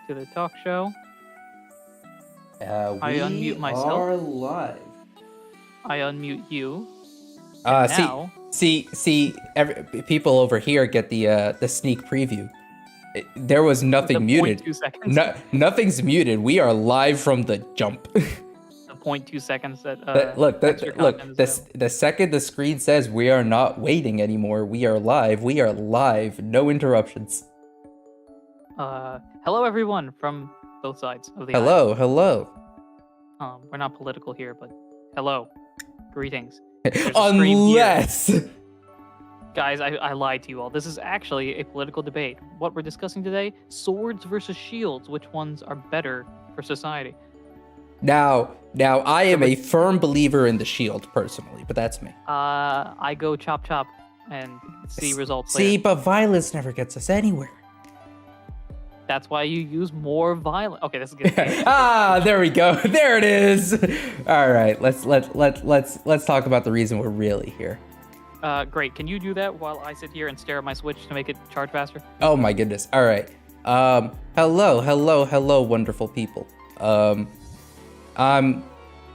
To the talk show. I unmute myself. are live. I unmute you. People over here get the sneak preview. There was nothing muted. 0.2 seconds. Nothing's muted. We are live from the jump. The 0.2 seconds that the second the screen says we are not waiting anymore, we are live. We are live. No interruptions. Hello everyone from both sides of the Hello. We're not political here, but hello. Greetings. Unless guys, I lied to you all. This is actually a political debate. What we're discussing today, swords versus shields, which ones are better for society? Now I am a firm believer in the shield personally, but that's me. I go chop and see results later. later. But violence never gets us anywhere. That's why you use more violence. Okay, this is good. There we go. There it is. All right, let's talk about the reason we're really here. Great. Can you do that while I sit here and stare at my Switch to make it charge faster? Oh my goodness. All right. Hello, wonderful people. I'm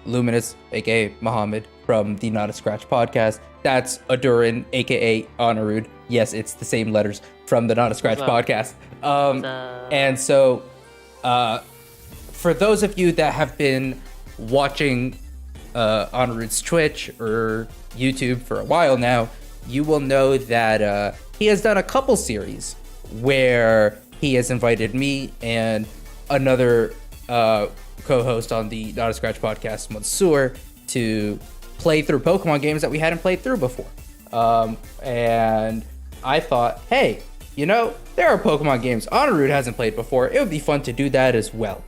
Luminous, aka Muhammad, from the Not a Scratch podcast. That's Ahdurin, aka Ahdurin. Yes, it's the same letters from the Not a Scratch podcast. And so, for those of you that have been watching Ahdurin's Twitch or YouTube for a while now, you will know that he has done a couple series where he has invited me and another co-host on the Not a Scratch podcast, Mansoor, to play through Pokemon games that we hadn't played through before. And I thought, hey, there are Pokemon games Ahdurin hasn't played before. It would be fun to do that as well.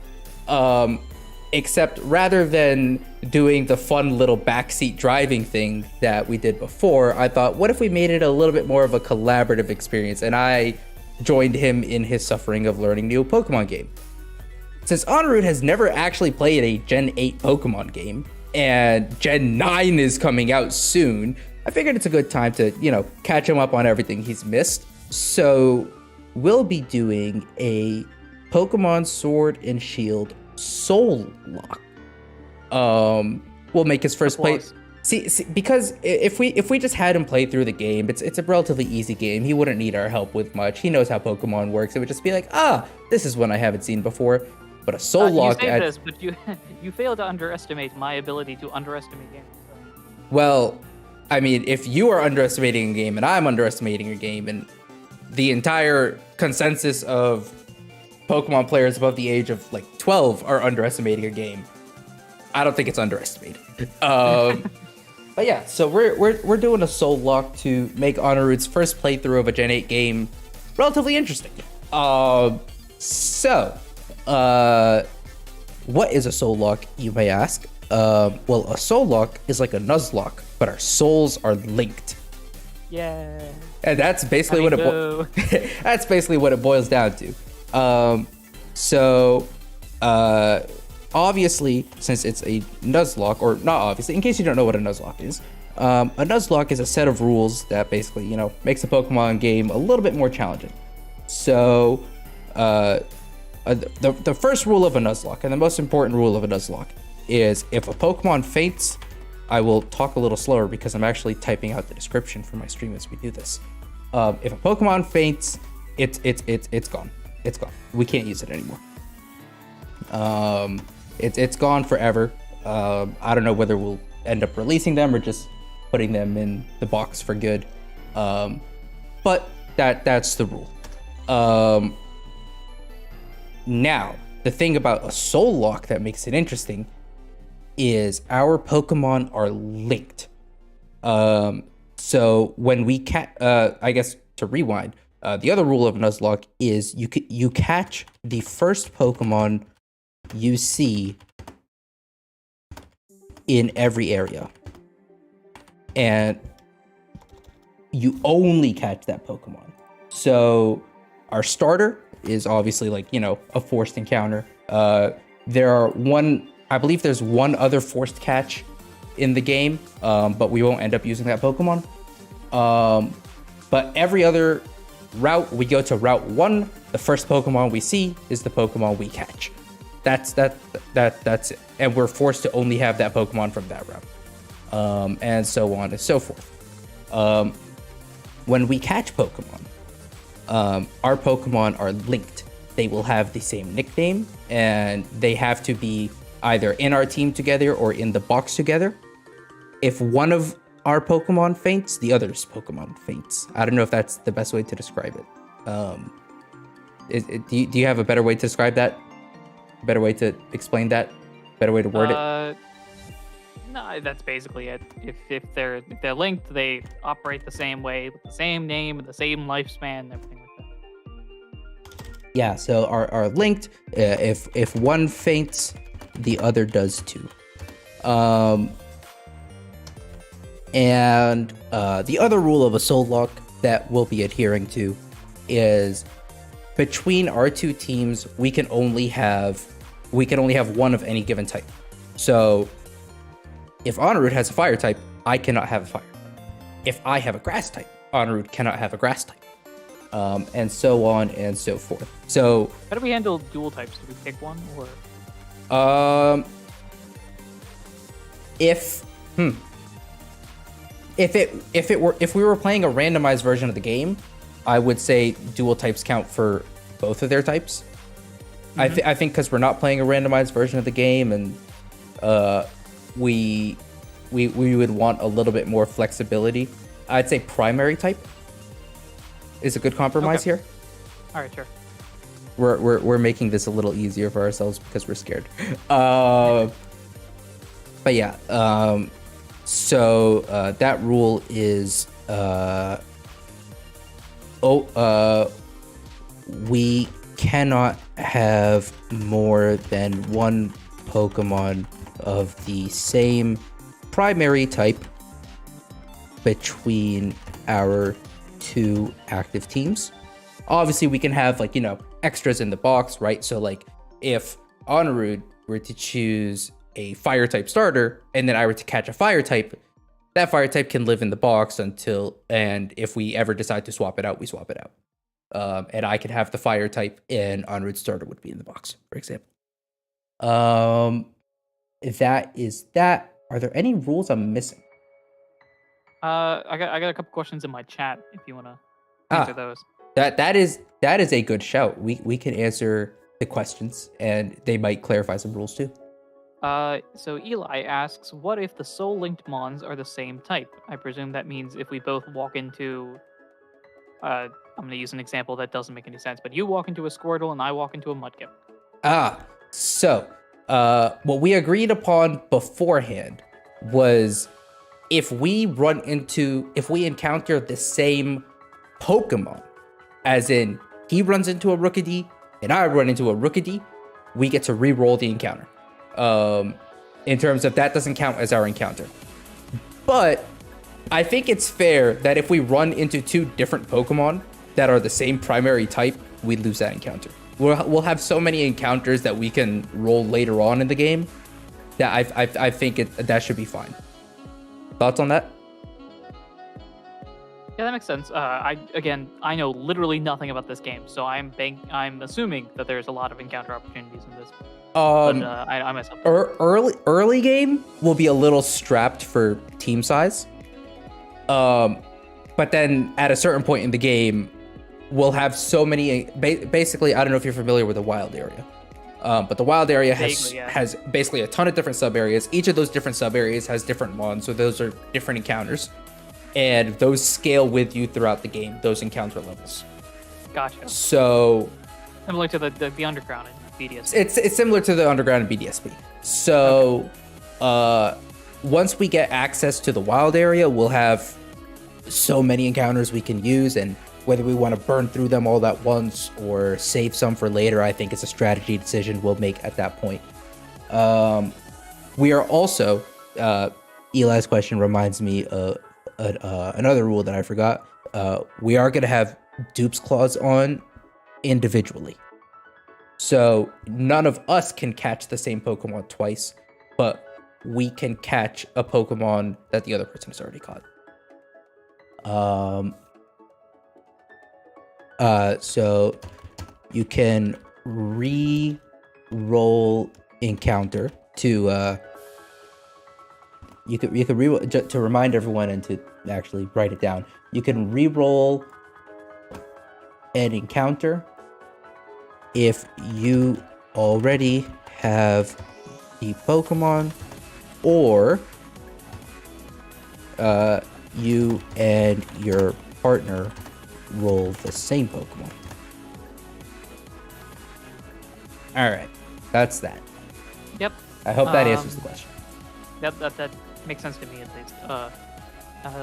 Except rather than doing the fun little backseat driving thing that we did before, I thought, what if we made it a little bit more of a collaborative experience? And I joined him in his suffering of learning new Pokemon game. since Honorud has never actually played a Gen 8 Pokemon game, and Gen 9 is coming out soon, I figured it's a good time to, catch him up on everything he's missed. So we'll be doing a Pokemon Sword and Shield SoulLocke. We'll make his first play. See, because if we just had him play through the game, it's a relatively easy game. He wouldn't need our help with much. He knows how Pokemon works. It would just be like, this is one I haven't seen before. But a SoulLocke. You say this, but you fail to underestimate my ability to underestimate games. Well, I mean, if you are underestimating a game and I'm underestimating a game, and the entire consensus of Pokemon players above the age of like 12 are underestimating a game, I don't think it's underestimated. But yeah, so we're doing a SoulLocke to make Honorud's first playthrough of a Gen 8 game relatively interesting. What is a SoulLocke, you may ask? Well, a SoulLocke is like a Nuzlocke, but our souls are linked. Yeah. And that's basically that's basically what it boils down to. Obviously, since it's a Nuzlocke, or not obviously, in case you don't know what a Nuzlocke is, a Nuzlocke is a set of rules that basically, makes a Pokemon game a little bit more challenging. So, the first rule of a Nuzlocke, and the most important rule of a Nuzlocke, is if a Pokemon faints, I will talk a little slower because I'm actually typing out the description for my stream as we do this. If a Pokemon faints, it's gone. It's gone. We can't use it anymore. It's gone forever. I don't know whether we'll end up releasing them or just putting them in the box for good. But that's the rule. Now, the thing about a SoulLocke that makes it interesting is our Pokemon are linked. So when we I guess to rewind, the other rule of Nuzlocke is you catch the first Pokemon you see in every area, and you only catch that Pokemon. So our starter is obviously like, a forced encounter. I believe there's one other forced catch in the game, but we won't end up using that Pokemon. But every other route, we go to Route 1, the first Pokemon we see is the Pokemon we catch. That's it. And we're forced to only have that Pokemon from that route. And so on and so forth. When we catch Pokemon, our Pokemon are linked. They will have the same nickname, and they have to be either in our team together or in the box together. If one of our Pokemon faints, the other's Pokemon faints. I don't know if that's the best way to describe it. Do you have a better way to describe that? Better way to explain that? Better way to word it? No, that's basically it. If they're linked, they operate the same way with the same name and the same lifespan and everything like that. Yeah, so are linked. If one faints, the other does too. And the other rule of a SoulLocke that we'll be adhering to is between our two teams, we can only have one of any given type. So if Honorud has a fire type, I cannot have a fire. If I have a grass type, Honorud cannot have a grass type. And so on and so forth. So how do we handle dual types? Do we pick one or? If we were playing a randomized version of the game, I would say dual types count for both of their types. Mm-hmm. I think because we're not playing a randomized version of the game, and we would want a little bit more flexibility. I'd say primary type is a good compromise here. All right, sure. We're making this a little easier for ourselves because we're scared. But yeah, so that rule is we cannot have more than one Pokemon of the same primary type between our two active teams. Obviously, we can have extras in the box, right? So if Honorud were to choose a fire type starter, and then I were to catch a fire type, that fire type can live in the box and if we ever decide to swap it out, we swap it out. And I could have the fire type, and Honorud starter would be in the box, for example. That is that. Are there any rules I'm missing? I got a couple questions in my chat if you want to answer those. That is a good shout. We can answer the questions, and they might clarify some rules too. So Eli asks, what if the soul linked mons are the same type? I presume that means if we both walk into I'm gonna use an example that doesn't make any sense, but you walk into a Squirtle and I walk into a Mudkip. So what we agreed upon beforehand was if we encounter the same Pokemon, as in he runs into a Rookidee and I run into a Rookidee, we get to re-roll the encounter. In terms of that doesn't count as our encounter. But I think it's fair that if we run into two different Pokemon that are the same primary type, we lose that encounter. We'll have so many encounters that we can roll later on in the game that I think that should be fine. Thoughts on that? Yeah, that makes sense. I know literally nothing about this game, so I'm assuming that there's a lot of encounter opportunities in this. I myself. Early game will be a little strapped for team size. But then at a certain point in the game, we'll have so many. Basically, I don't know if you're familiar with the wild area, but the wild area has basically a ton of different sub areas. Each of those different sub areas has different mons, so those are different encounters, and those scale with you throughout the game. Those encounter levels. Gotcha. So similar to the underground in BDSP. It's similar to the underground in BDSP. So, once we get access to the wild area, we'll have so many encounters we can use, and whether we want to burn through them all at once or save some for later, I think it's a strategy decision we'll make at that point. We are also, Eli's question reminds me of another rule that I forgot. We are going to have dupes clause on individually. So none of us can catch the same Pokemon twice, but we can catch a Pokemon that the other person has already caught. So you can re-roll encounter to you could re-roll to remind everyone and to actually write it down. You can re-roll an encounter if you already have the Pokemon, or you and your partner roll the same Pokemon. All right, that's that. Yep. I hope that answers the question. That makes sense to me at least.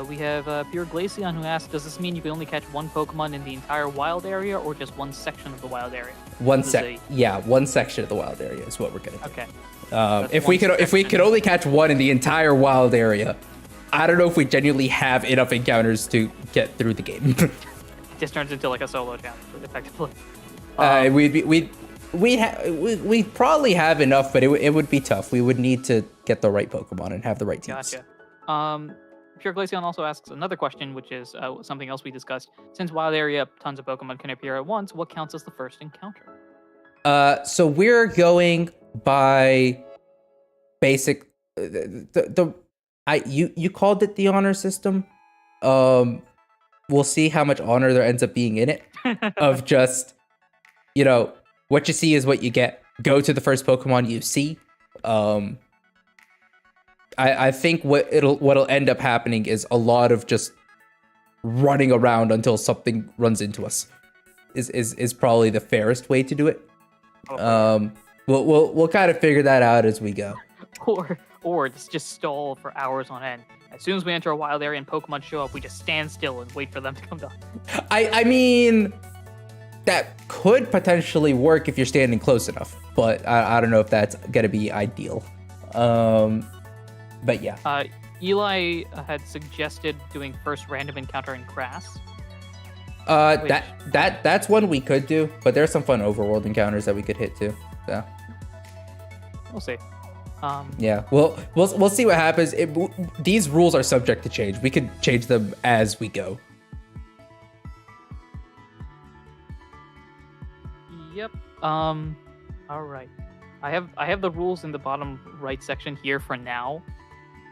We have Pure Glaceon who asks, does this mean you can only catch one Pokemon in the entire wild area, or just one section of the wild area? One section of the wild area is what we're gonna do. Okay. If we could only catch one in the entire wild area, I don't know if we genuinely have enough encounters to get through the game. It just turns into like a solo challenge, effectively. We'd probably have enough, but it would be tough. We would need to get the right Pokemon and have the right teams. Gotcha. Pure Glaceon also asks another question, which is something else we discussed. Since wild area, tons of Pokemon can appear at once, what counts as the first encounter? So we're going by basic. You called it the honor system. We'll see how much honor there ends up being in it. Of just, what you see is what you get. Go to the first Pokemon you see. I think what'll end up happening is a lot of just running around until something runs into us. Is probably the fairest way to do it. Okay. We'll kind of figure that out as we go. Or just stall for hours on end. As soon as we enter a wild area and Pokemon show up, we just stand still and wait for them to come down. I mean, that could potentially work if you're standing close enough, but I don't know if that's gonna be ideal. But yeah. Eli had suggested doing first random encounter in grass. That's one we could do, but there's some fun overworld encounters that we could hit too. So. We'll see. Yeah, we'll see what happens. These rules are subject to change. We could change them as we go. Yep. All right. I have the rules in the bottom right section here for now.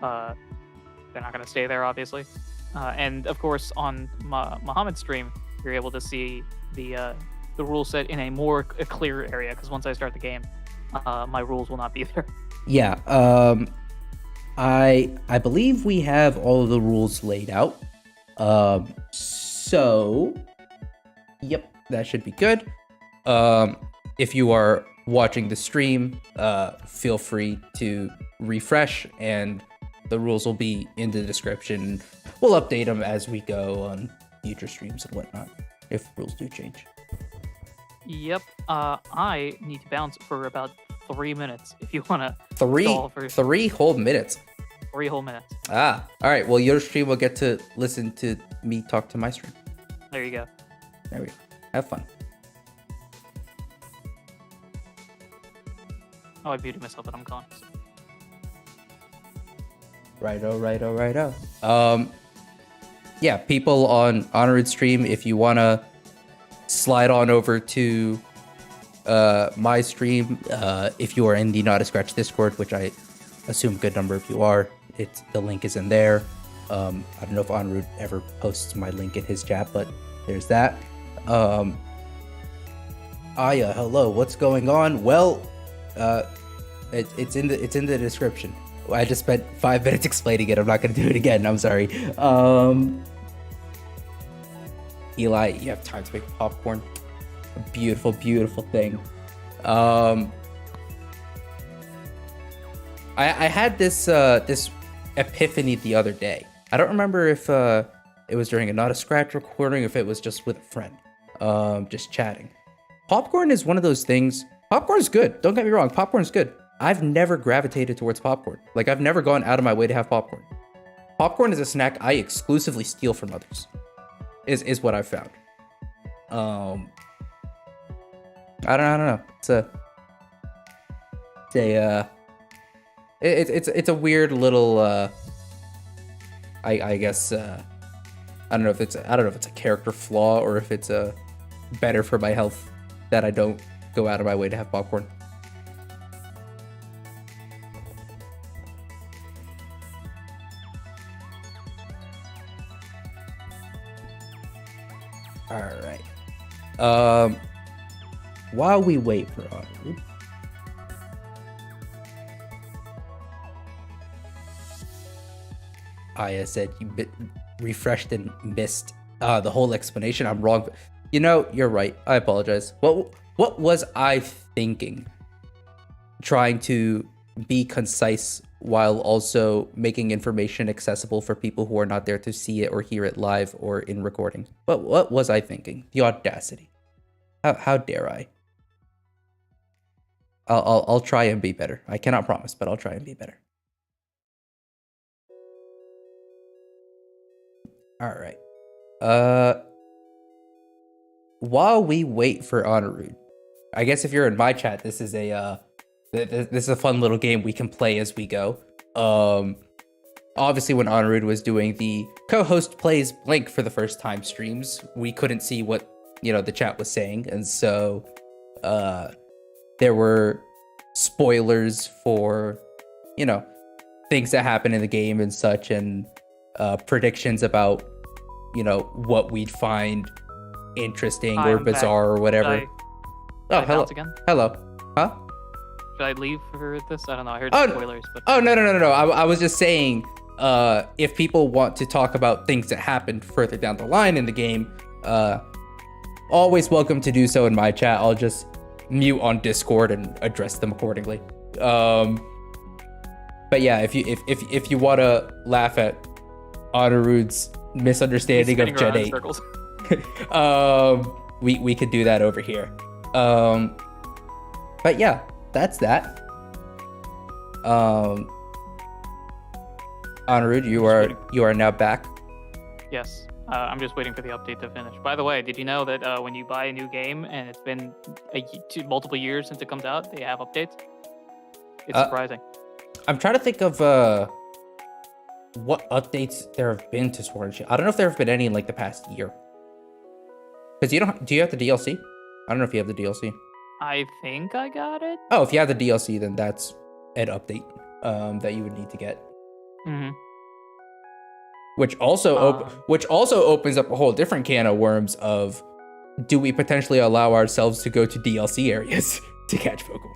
They're not gonna stay there, obviously. And of course, on Muhammad's stream, you're able to see the rule set in a clear area. Because once I start the game, my rules will not be there. Yeah. I believe we have all of the rules laid out. So, yep, that should be good. If you are watching the stream, feel free to refresh, and the rules will be in the description. We'll update them as we go on future streams and whatnot, if rules do change. Yep. I need to bounce for about 3 minutes. If you wanna three whole minutes. 3 whole minutes. All right. Well, your stream will get to listen to me talk to my stream. There you go. There we go. Have fun. Oh, I muted myself, but I'm gone. Righto. Yeah, people on Honored stream, if you wanna slide on over to my stream, if you are in the Not a Scratch Discord, which I assume a good number of you are, the link is in there. I don't know if Honored ever posts my link in his chat, but there's that. Aya, hello, what's going on? Well, it's in the description. I just spent 5 minutes explaining it. I'm not gonna do it again. I'm sorry. Eli, you have time to make popcorn. A beautiful, beautiful thing. I had this epiphany the other day. I don't remember if it was during a Not a Scratch recording, or if it was just with a friend, just chatting. Popcorn is one of those things. Popcorn's good. Don't get me wrong. Popcorn's good. I've never gravitated towards popcorn. Like, I've never gone out of my way to have popcorn. Popcorn is a snack I exclusively steal from others. Is what I've found. I don't know. It's a weird little I guess I don't know if it's a character flaw, or if it's better for my health that I don't go out of my way to have popcorn. All right. While we wait for Ahdurin, Aya said you refreshed and missed the whole explanation. I'm wrong. You know, you're right. I apologize. What was I thinking? Trying to be concise while also making information accessible for people who are not there to see it or hear it live or in recording. But what was I thinking? The audacity. How dare I? I'll try and be better. I cannot promise, but I'll try and be better. All right. While we wait for Ahdurin, I guess if you're in my chat, this is a fun little game we can play as we go. Obviously, when Ahdurin was doing the co-host plays blank for the first time streams, we couldn't see what the chat was saying, and so there were spoilers for things that happen in the game and such, and predictions about what we'd find interesting or bizarre or whatever. Oh, hello again. Hello. Huh? Should I leave for this? I don't know. I heard spoilers, but no. I was just saying, if people want to talk about things that happened further down the line in the game, always welcome to do so in my chat. I'll just mute on Discord and address them accordingly. But yeah, if you want to laugh at Ahdurin's misunderstanding of Gen 8, we could do that over here. But yeah, that's that. Ahdurin, you are now back. Yes. I'm just waiting for the update to finish. By the way, did you know that when you buy a new game and it's been multiple years since it comes out, they have updates? It's surprising. I'm trying to think of what updates there have been to Sword and Shield. I don't know if there have been any in like the past year. Because do you have the DLC? I don't know if you have the DLC. I think I got it. Oh, if you have the DLC, then that's an update that you would need to get. Mm-hmm. Which also opens up a whole different can of worms of, do we potentially allow ourselves to go to DLC areas to catch Pokemon?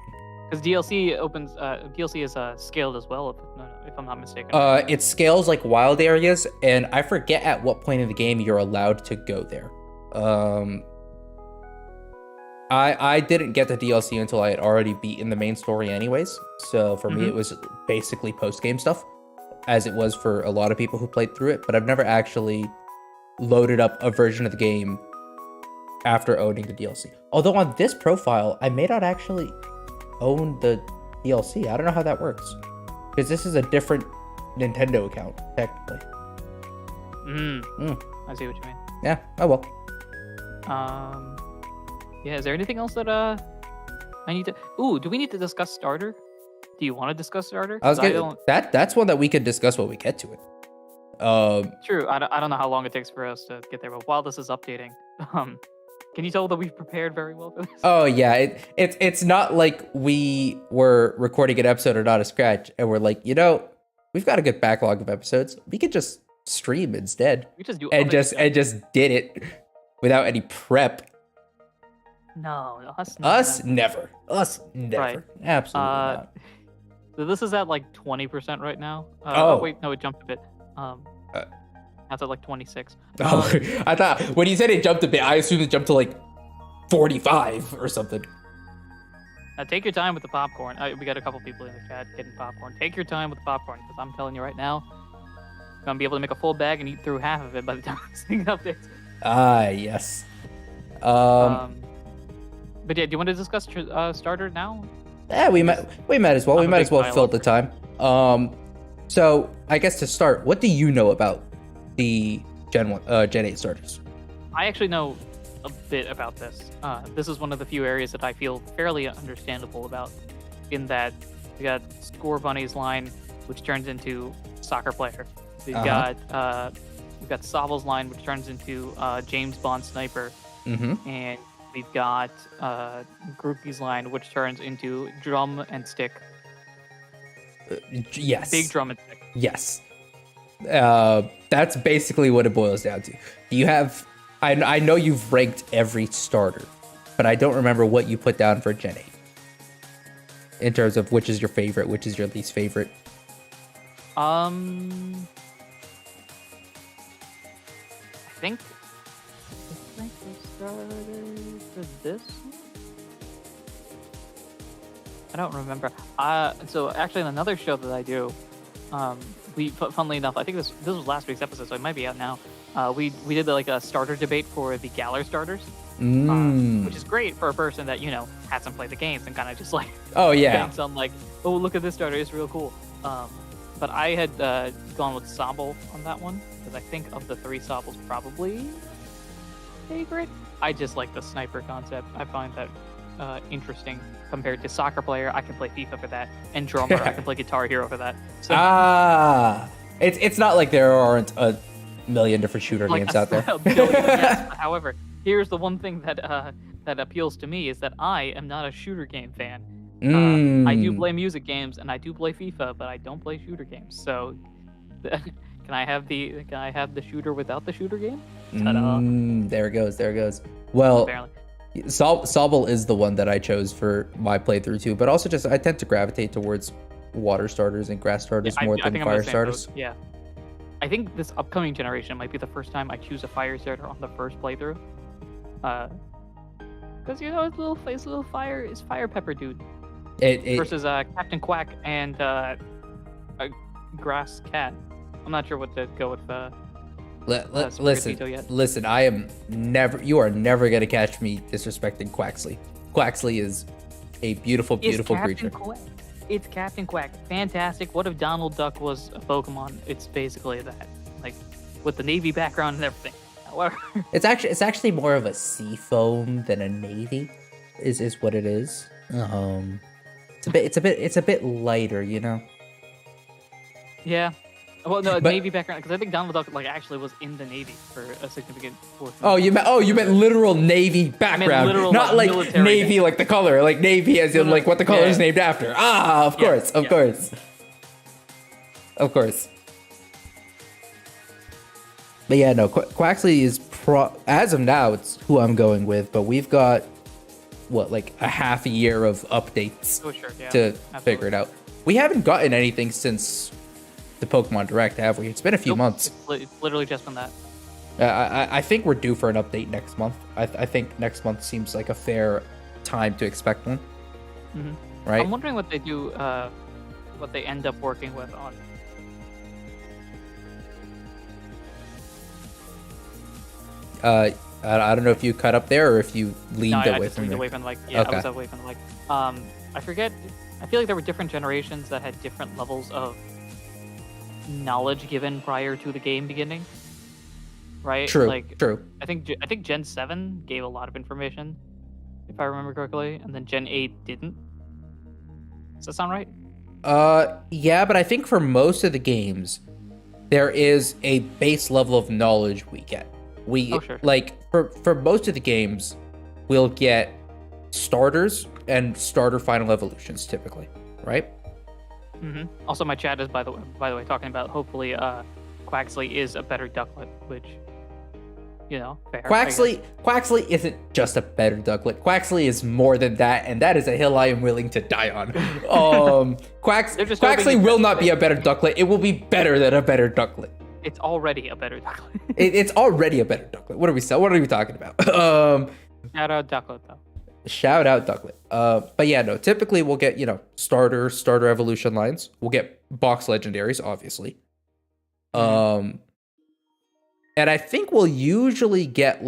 Because DLC is scaled as well, if I'm not mistaken. It scales like wild areas, and I forget at what point in the game you're allowed to go there. I didn't get the DLC until I had already beaten the main story anyways. So for me, it was basically post-game stuff, as it was for a lot of people who played through it. But I've never actually loaded up a version of the game after owning the DLC. Although on this profile, I may not actually own the DLC. I don't know how that works, because this is a different Nintendo account, technically. I see what you mean. Yeah, oh well. Yeah, is there anything else that I need to... Ooh, do we need to discuss Starter? Do you want to discuss Starter? That's one that we could discuss when we get to it. True, I don't know how long it takes for us to get there, but while this is updating, can you tell that we've prepared very well for this? Oh yeah, it's not like we were recording an episode of Not a Scratch and we're like, we've got a good backlog of episodes. We could just stream instead. We just do and just did it without any prep. No, us never. Right. Absolutely not. So this is at like 20% right now. Wait, no, it jumped a bit. That's at like 26. I thought when you said it jumped a bit, I assumed it jumped to like 45 or something. Take your time with the popcorn. We got a couple people in the chat getting popcorn. Take your time with the popcorn, because I'm telling you right now, you're gonna be able to make a full bag and eat through half of it by the time this thing updates. Ah, yes. But yeah, do you want to discuss Starter now? Yeah, we might as well. We might as well fill the time. So I guess to start, what do you know about the Gen 8 starters? I actually know a bit about this. This is one of the few areas that I feel fairly understandable about, in that we got Score Bunny's line, which turns into Soccer Player. We've got Sobble's line, which turns into James Bond Sniper, and we've got Groupie's line, which turns into Drum and Stick. Yes. Big Drum and Stick. Yes. That's basically what it boils down to. Do you have... I know you've ranked every starter, but I don't remember what you put down for Gen 8. In terms of which is your favorite, which is your least favorite. I think we started for this one? I don't remember. So actually in another show that I do, funnily enough, I think this was last week's episode, so it might be out now. We did like a starter debate for the Galar starters, which is great for a person that hasn't played the games and kind of just like thinks on like, oh, look at this starter, it's real cool. But I had gone with Sobble on that one because I think of the three, Sobble's probably favorite. I just like the sniper concept. I find that interesting compared to Soccer Player. I can play FIFA for that, and Drummer I can play Guitar Hero for that. So, it's not like there aren't a million different shooter games out there. Yes, however, here's the one thing that appeals to me is that I am not a shooter game fan. I do play music games and I do play FIFA, but I don't play shooter games. So, can I have the shooter without the shooter game? There it goes. Well, apparently. Sobble is the one that I chose for my playthrough too, but also just I tend to gravitate towards water starters and grass starters more than fire starters. Yeah. I think this upcoming generation might be the first time I choose a fire starter on the first playthrough. Because his little fire pepper dude. Versus Captain Quack and a grass cat. I'm not sure what to go with. Listen. You are never gonna catch me disrespecting Quaxley. Quaxley is a beautiful creature. It's Captain Quack. Fantastic. What if Donald Duck was a Pokemon? It's basically that, like with the Navy background and everything. However, it's actually more of a sea foam than a navy, is what it is. it's a bit lighter, you know. Yeah. Well, no, But Navy background, because I think Donald Duck like actually was in the Navy for a significant portion. you meant literal Navy background, literal, not like military Navy like the color, like Navy as in like what the color is named after. Ah, of course, of course. But yeah, no, Quaxley is as of now it's who I'm going with, but we've got what, like a half a year of updates to figure it out. We haven't gotten anything since the Pokemon Direct, have we? It's been a few months. It's literally just been that. I think we're due for an update next month. I think next month seems like a fair time to expect one. Right? I'm wondering what they do, what they end up working with on. I don't know if you cut up there or if you leaned away from the mic. Yeah, okay. I was away from the mic. I forget. I feel like there were different generations that had different levels of knowledge given prior to the game beginning. Right? True. I think Gen 7 gave a lot of information, if I remember correctly, and then Gen 8 didn't. Does that sound right? Yeah, but I think for most of the games, there is a base level of knowledge we get. Like for most of the games, we'll get starters and starter final evolutions typically, right? Also, my chat is by the way talking about hopefully Quaxley is a better Ducklet, which, you know, fair. Quaxley isn't just a better Ducklet. Quaxley is more than that, and that is a hill I am willing to die on. Quaxley will not be a better Ducklet. It will be better than a better Ducklet. It's already a better Ducklet. It's already a better Ducklet. What are we talking about? Shout out Ducklet though. Shout out Ducklet. But yeah, no. Typically, we'll get starter evolution lines. We'll get box legendaries, obviously. And I think we'll usually get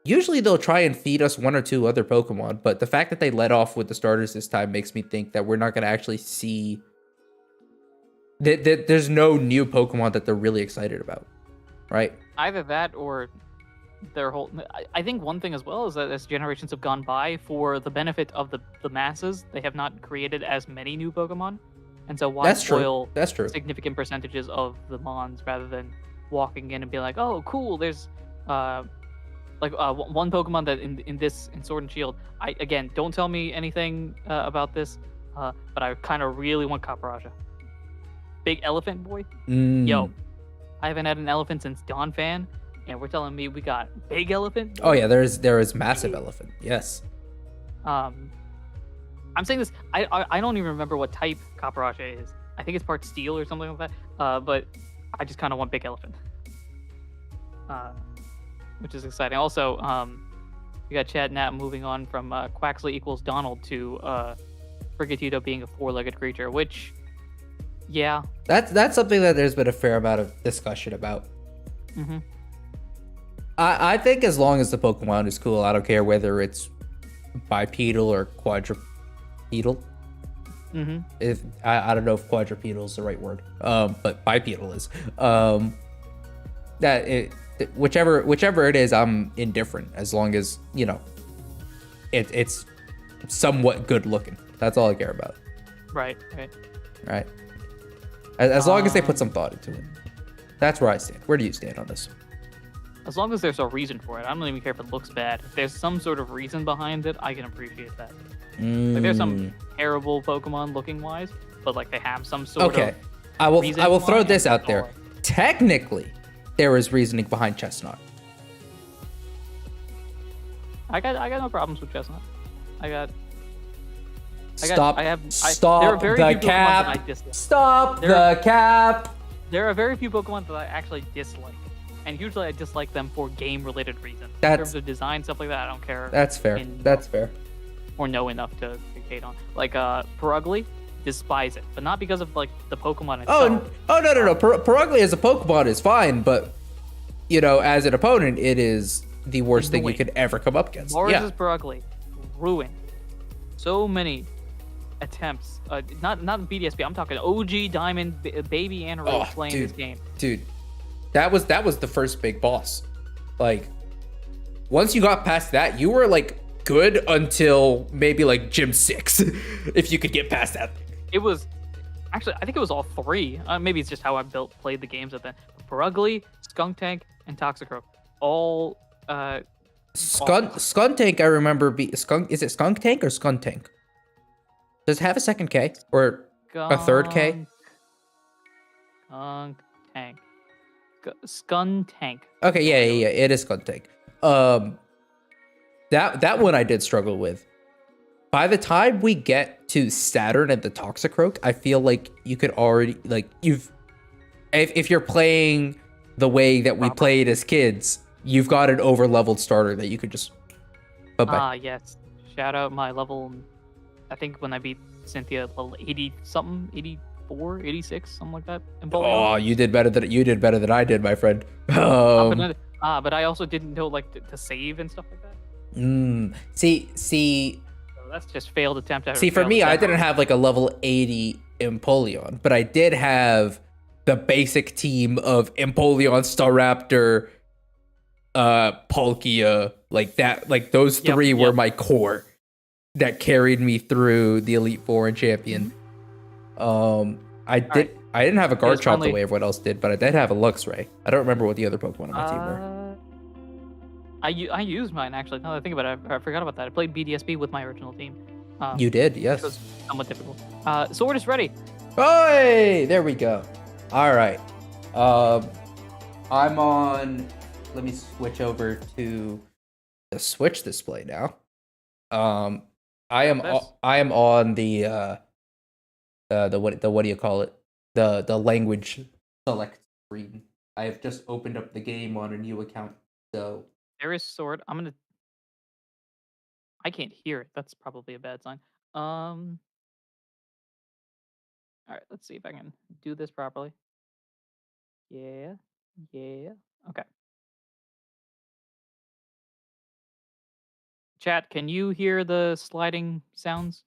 Usually they'll try and feed us one or two other Pokemon, but the fact that they let off with the starters this time makes me think that we're not going to actually see. There's no new Pokemon that they're really excited about, right? Either that or their whole. I think one thing as well is that as generations have gone by, for the benefit of the masses, they have not created as many new Pokemon, and so why spoil significant percentages of the Mons rather than walking in and be like, oh, cool, there's one Pokemon that in Sword and Shield. Again, don't tell me anything about this, but I kind of really want Caparaja. Big elephant boy. Yo, I haven't had an elephant since Dawn Fan, and we're telling me we got big elephant. Oh yeah, there is massive elephant. Yes. I'm saying this. I don't even remember what type Caparaja is. I think it's part steel or something like that. But I just kind of want big elephant. Which is exciting. Also, we got Chad Nat moving on from Quaxley equals Donald to Frigatito being a four-legged creature, which. Yeah, that's something that there's been a fair amount of discussion about. I think as long as the Pokemon is cool, I don't care whether it's bipedal or quadrupedal. If I don't know if quadrupedal is the right word, but bipedal is. Whichever it is, I'm indifferent as long as it's somewhat good looking. That's all I care about. Right. As long as they put some thought into it. That's where I stand. Where do you stand on this? As long as there's a reason for it. I don't even care if it looks bad. If there's some sort of reason behind it, I can appreciate that. Like, there's some terrible Pokemon looking wise, but they have some sort of I will throw this out there. Technically, there is reasoning behind Chestnut. I got no problems with Chestnut. Stop the cap. There are very few Pokemon that I actually dislike. And usually I dislike them for game-related reasons. In terms of design, stuff like that, I don't care. That's fair. That's fair. Or know enough to hate on. Perugly, despise it. But not because of, the Pokemon itself. Oh, no. Perugly as a Pokemon is fine, but, as an opponent, it is the worst thing you could ever come up against. Boris's Perugly. Ruined. So many attempts. Not BDSP. I'm talking OG Diamond baby Anaroot playing this game. Dude, that was the first big boss. Once you got past that, you were good until maybe like Gym 6, if you could get past that. It was actually, I think it was all three. Maybe it's just how I played the games at then. Brugly, Skunk Tank, and Toxicroak. All Skunk Tank, I remember. Skunk, is it Skunk Tank or Skunk Tank? Does it have a second K or a third K? Skunk Tank. Skun Tank. Okay, yeah. It is Skunk Tank. That one I did struggle with. By the time we get to Saturn and the Toxicroak, I feel like you could already if you're playing the way that we played as kids, you've got an over-leveled starter that you could just bye-bye. Yes. Shout out my level, I think when I beat Cynthia, level 80 something, 84, 86, something like that. Oh, you did better than I did, my friend. But I also didn't know to save and stuff like that. See, so that's just failed attempt. See, for me, I didn't have like a level 80 Empoleon, but I did have the basic team of Empoleon, Staraptor, Palkia, like that. Like those three were my core that carried me through the Elite Four and Champion. I didn't have a Garchomp the way everyone else did, but I did have a Luxray. I don't remember what the other Pokemon on my team were. I used mine, actually. Now that I think about it, I forgot about that. I played BDSB with my original team. You did, yes. It was somewhat difficult. Sword is ready. Hey, there we go. All right. I'm on. Let me switch over to the Switch display now. I am on the what do you call it? The language select screen. I have just opened up the game on a new account, so there is sword. I can't hear it. That's probably a bad sign. All right, let's see if I can do this properly. Yeah. Okay. Chat, can you hear the sliding sounds?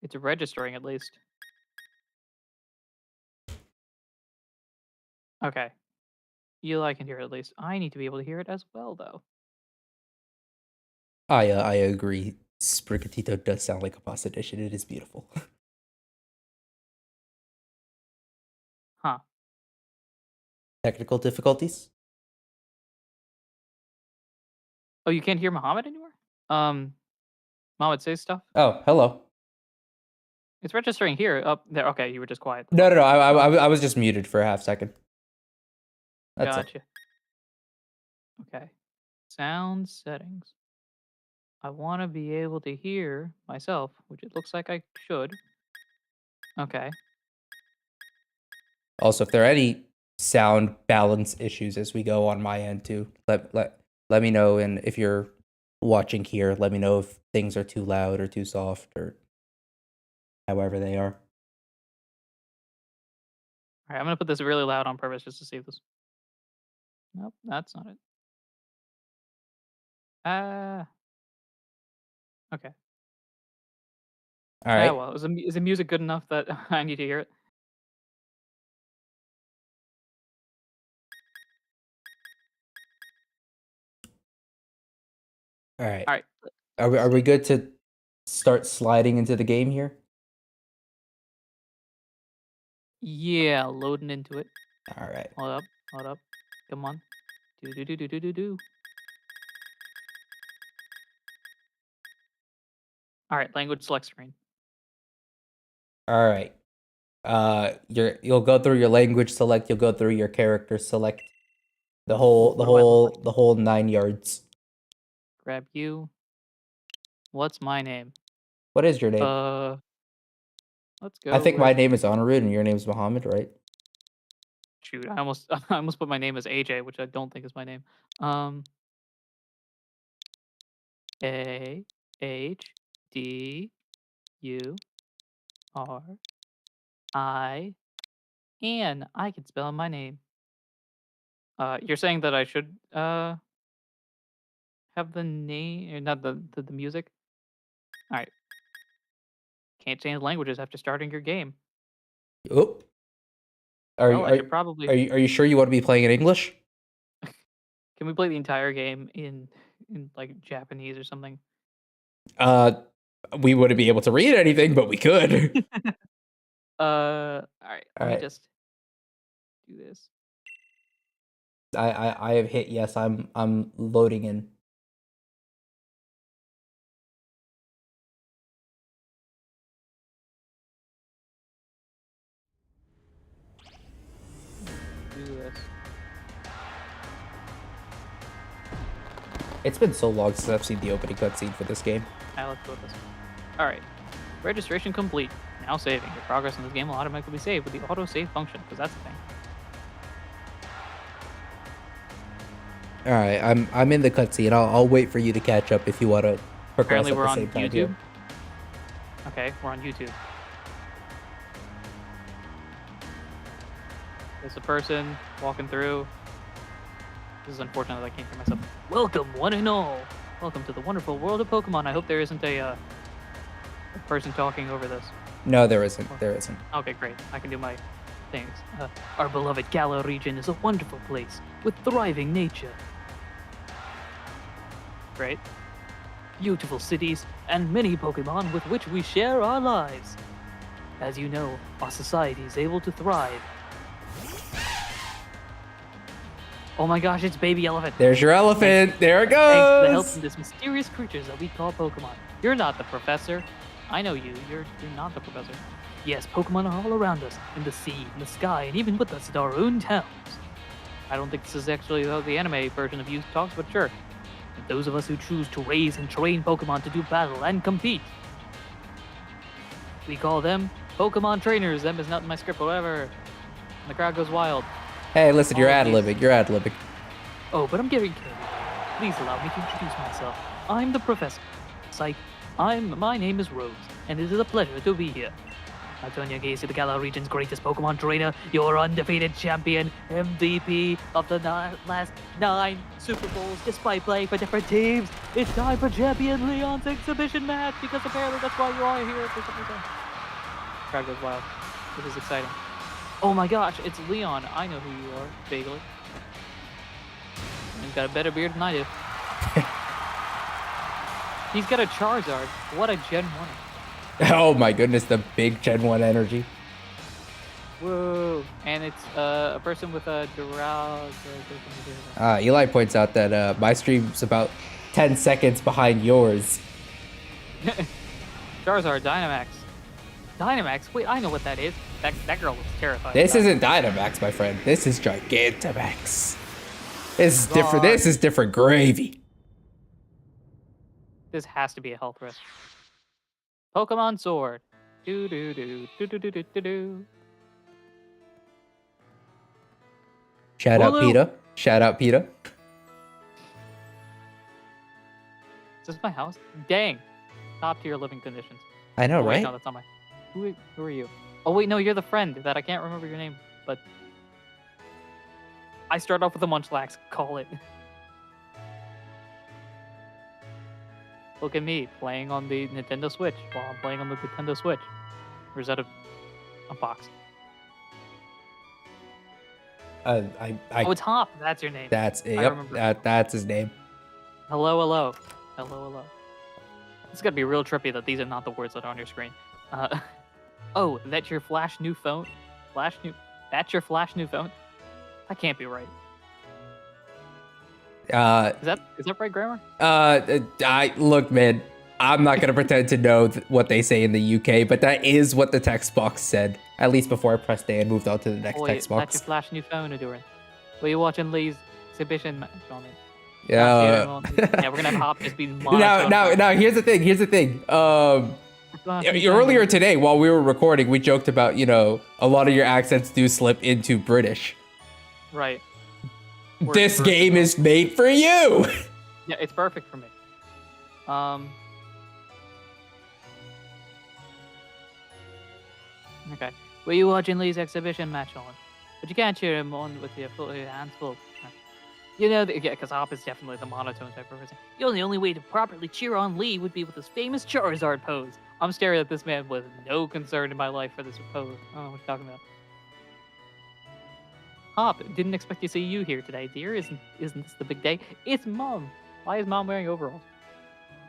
It's registering at least. Okay. Eli can hear it at least. I need to be able to hear it as well, though. I agree. Sprigatito does sound like a boss edition. It is beautiful. Huh. Technical difficulties? Oh, you can't hear Muhammad anymore? Muhammad says stuff? Oh, hello. It's registering here. Up there. Okay, you were just quiet. No. I was just muted for a half second. That's gotcha. Okay. Sound settings. I want to be able to hear myself, which it looks like I should. Okay. Also, if there are any sound balance issues as we go on my end too, let me know. And if you're watching here, let me know if things are too loud or too soft or however they are. All right, I'm gonna put this really loud on purpose just to see if this. Nope, that's not it. Okay. All right. Yeah, well, is the music good enough that I need to hear it? All right. All right. Are we good to start sliding into the game here? Yeah, loading into it. All right. Hold up. Come on. Do. All right, language select screen. All right. You'll go through your language select. You'll go through your character select. The whole 9 yards. Grab you. What's my name? What is your name? Let's go. I think my name is Ahdurin and your name is Muhammad, right? Shoot, I almost put my name as AJ, which I don't think is my name. AHDURIN. I can spell my name. You're saying that I should have the name, or not the music? All right. Can't change languages after starting your game. Oh. Are you sure you want to be playing in English? Can we play the entire game in in like Japanese or something? Uh, we wouldn't be able to read anything, but we could. All right. All Let me right. just do this. I have hit yes. I'm loading in. Do this. It's been so long since I've seen the opening cutscene for this game. Let's go with this. All right. Registration complete. Now saving. Your progress in this game will automatically be saved with the auto save function, because that's the thing. All right, I'm in the cutscene. I'll wait for you to catch up if you want to progress Apparently, at we're the on same time. YouTube. Okay, we're on YouTube. There's a person walking through. This is unfortunate that I can't hear myself. Welcome, one and all. Welcome to the wonderful world of Pokemon. I hope there isn't a person talking over this. No, there isn't. There isn't. Okay, great. I can do my things. Our beloved Galar region is a wonderful place with thriving nature. Great. Beautiful cities and many Pokemon with which we share our lives. As you know, our society is able to thrive. Oh my gosh, it's Baby Elephant. There's your elephant. There it Thanks to the help goes. of this mysterious creatures that we call Pokemon. You're not the professor. I know you. You're not the professor. Yes, Pokemon are all around us, in the sea, in the sky, and even with us in our own towns. I don't think this is actually how the anime version of you talks, but sure. And those of us who choose to raise and train Pokemon to do battle and compete. We call them Pokemon trainers. Them is not in my script, whatever. And the crowd goes wild. Hey, listen, you're All ad of these- libbing. You're ad libbing. Oh, but I'm getting carried. Please allow me to introduce myself. I'm the professor. Psych. My name is Rose, and it is a pleasure to be here. Antonia Gacy, the Galar region's greatest Pokemon trainer, your undefeated champion, MVP of the last 9 Super Bowls, despite playing for different teams. It's time for Champion Leon's exhibition match, because apparently that's why you are here for some reason. Crowd goes wild. This is exciting. Oh my gosh, it's Leon. I know who you are, vaguely. He's got a better beard than I do. He's got a Charizard. What a Gen 1. Oh my goodness, the big Gen 1 energy. Whoa. And it's a person with a Doral. Eli points out that my stream's about 10 seconds behind yours. Charizard, Dynamax. Dynamax? Wait, I know what that is. That girl looks terrifying. This isn't Dynamax, my friend. This is Gigantamax. This is different. This is different gravy. This has to be a health risk. Pokemon Sword. Do do do do do do do do do. Shout out Hulu. PETA. Shout out PETA. Is this my house? Dang. Top tier living conditions. I know, Oh, wait, right? no, that's not my. Who are you? Oh wait, no, you're the friend that I can't remember your name, but I start off with a Munchlax. Call it. Look at me playing on the Nintendo Switch while I'm playing on the Nintendo Switch. Or is that a box? Oh, it's Hop. That's your name. That's it. I Yep, remember. that's his name. Hello, hello, hello, hello. It's gotta be real trippy that these are not the words that are on your screen. Oh, that's your Flash new phone? That's your Flash new phone? That can't be right. Is that right grammar? Look, man. I'm not gonna pretend to know what they say in the UK, but that is what the text box said. At least before I pressed A and moved on to the next text That's box. your Flash new phone, Ahdurin. Were you watching Lee's exhibition match on it? Yeah. Yeah, we're gonna have Hop just be monotone. Now, here's the thing. Earlier today, while we were recording, we joked about, a lot of your accents do slip into British. Right. This game is made for you. Yeah, it's perfect for me. Okay. Were you watching Lee's exhibition match on? But you can't cheer him on with your hands full. Yeah, because Hop is definitely the monotone type of person. The only way to properly cheer on Lee would be with his famous Charizard pose. I'm staring at this man with no concern in my life for this pose. I don't know what you're talking about. Hop, didn't expect to see you here today, dear. Isn't this the big day? It's Mom. Why is mom wearing overalls?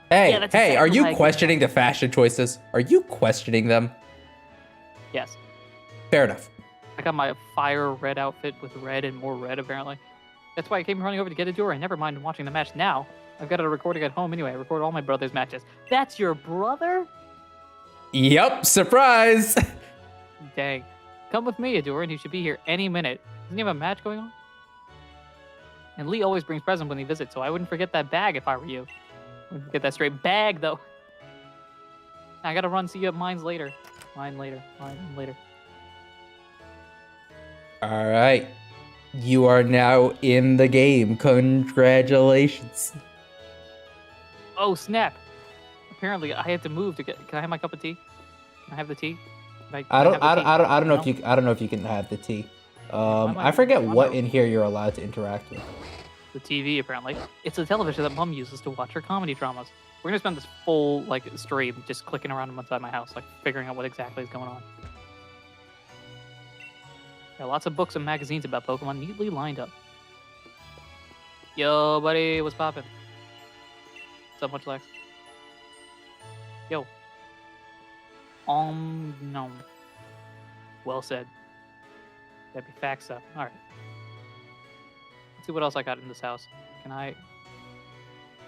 Hey, Yeah, that's hey, are exactly you why I get questioning the fashion choices? Are you questioning them? Yes. Fair enough. I got my fire red outfit with red and more red, apparently. That's why I came running over to get a door. I never mind watching the match now. I've got a recording at home anyway. I record all my brother's matches. That's your brother? Yep, surprise! Dang. Come with me, Ahdurin. He should be here any minute. Doesn't he have a match going on? And Lee always brings presents when he visits, so I wouldn't forget that bag if I were you. Wouldn't forget that straight bag, though. I gotta run. See you at mines later. Mine later. Mine later. All right. You are now in the game. Congratulations. Oh, snap. Apparently, I had to move to get... Can I have my cup of tea? Can I have the tea? I don't know if you can have the tea. I forget what in here you're allowed to interact with. The TV, apparently. It's the television that Mom uses to watch her comedy dramas. We're gonna spend this full stream just clicking around inside my house, figuring out what exactly is going on. There are lots of books and magazines about Pokemon neatly lined up. Yo, buddy, what's poppin'? What's up, much Lex? Yo. No. Well said. That'd be fact stuff. Alright. Let's see what else I got in this house. Can I...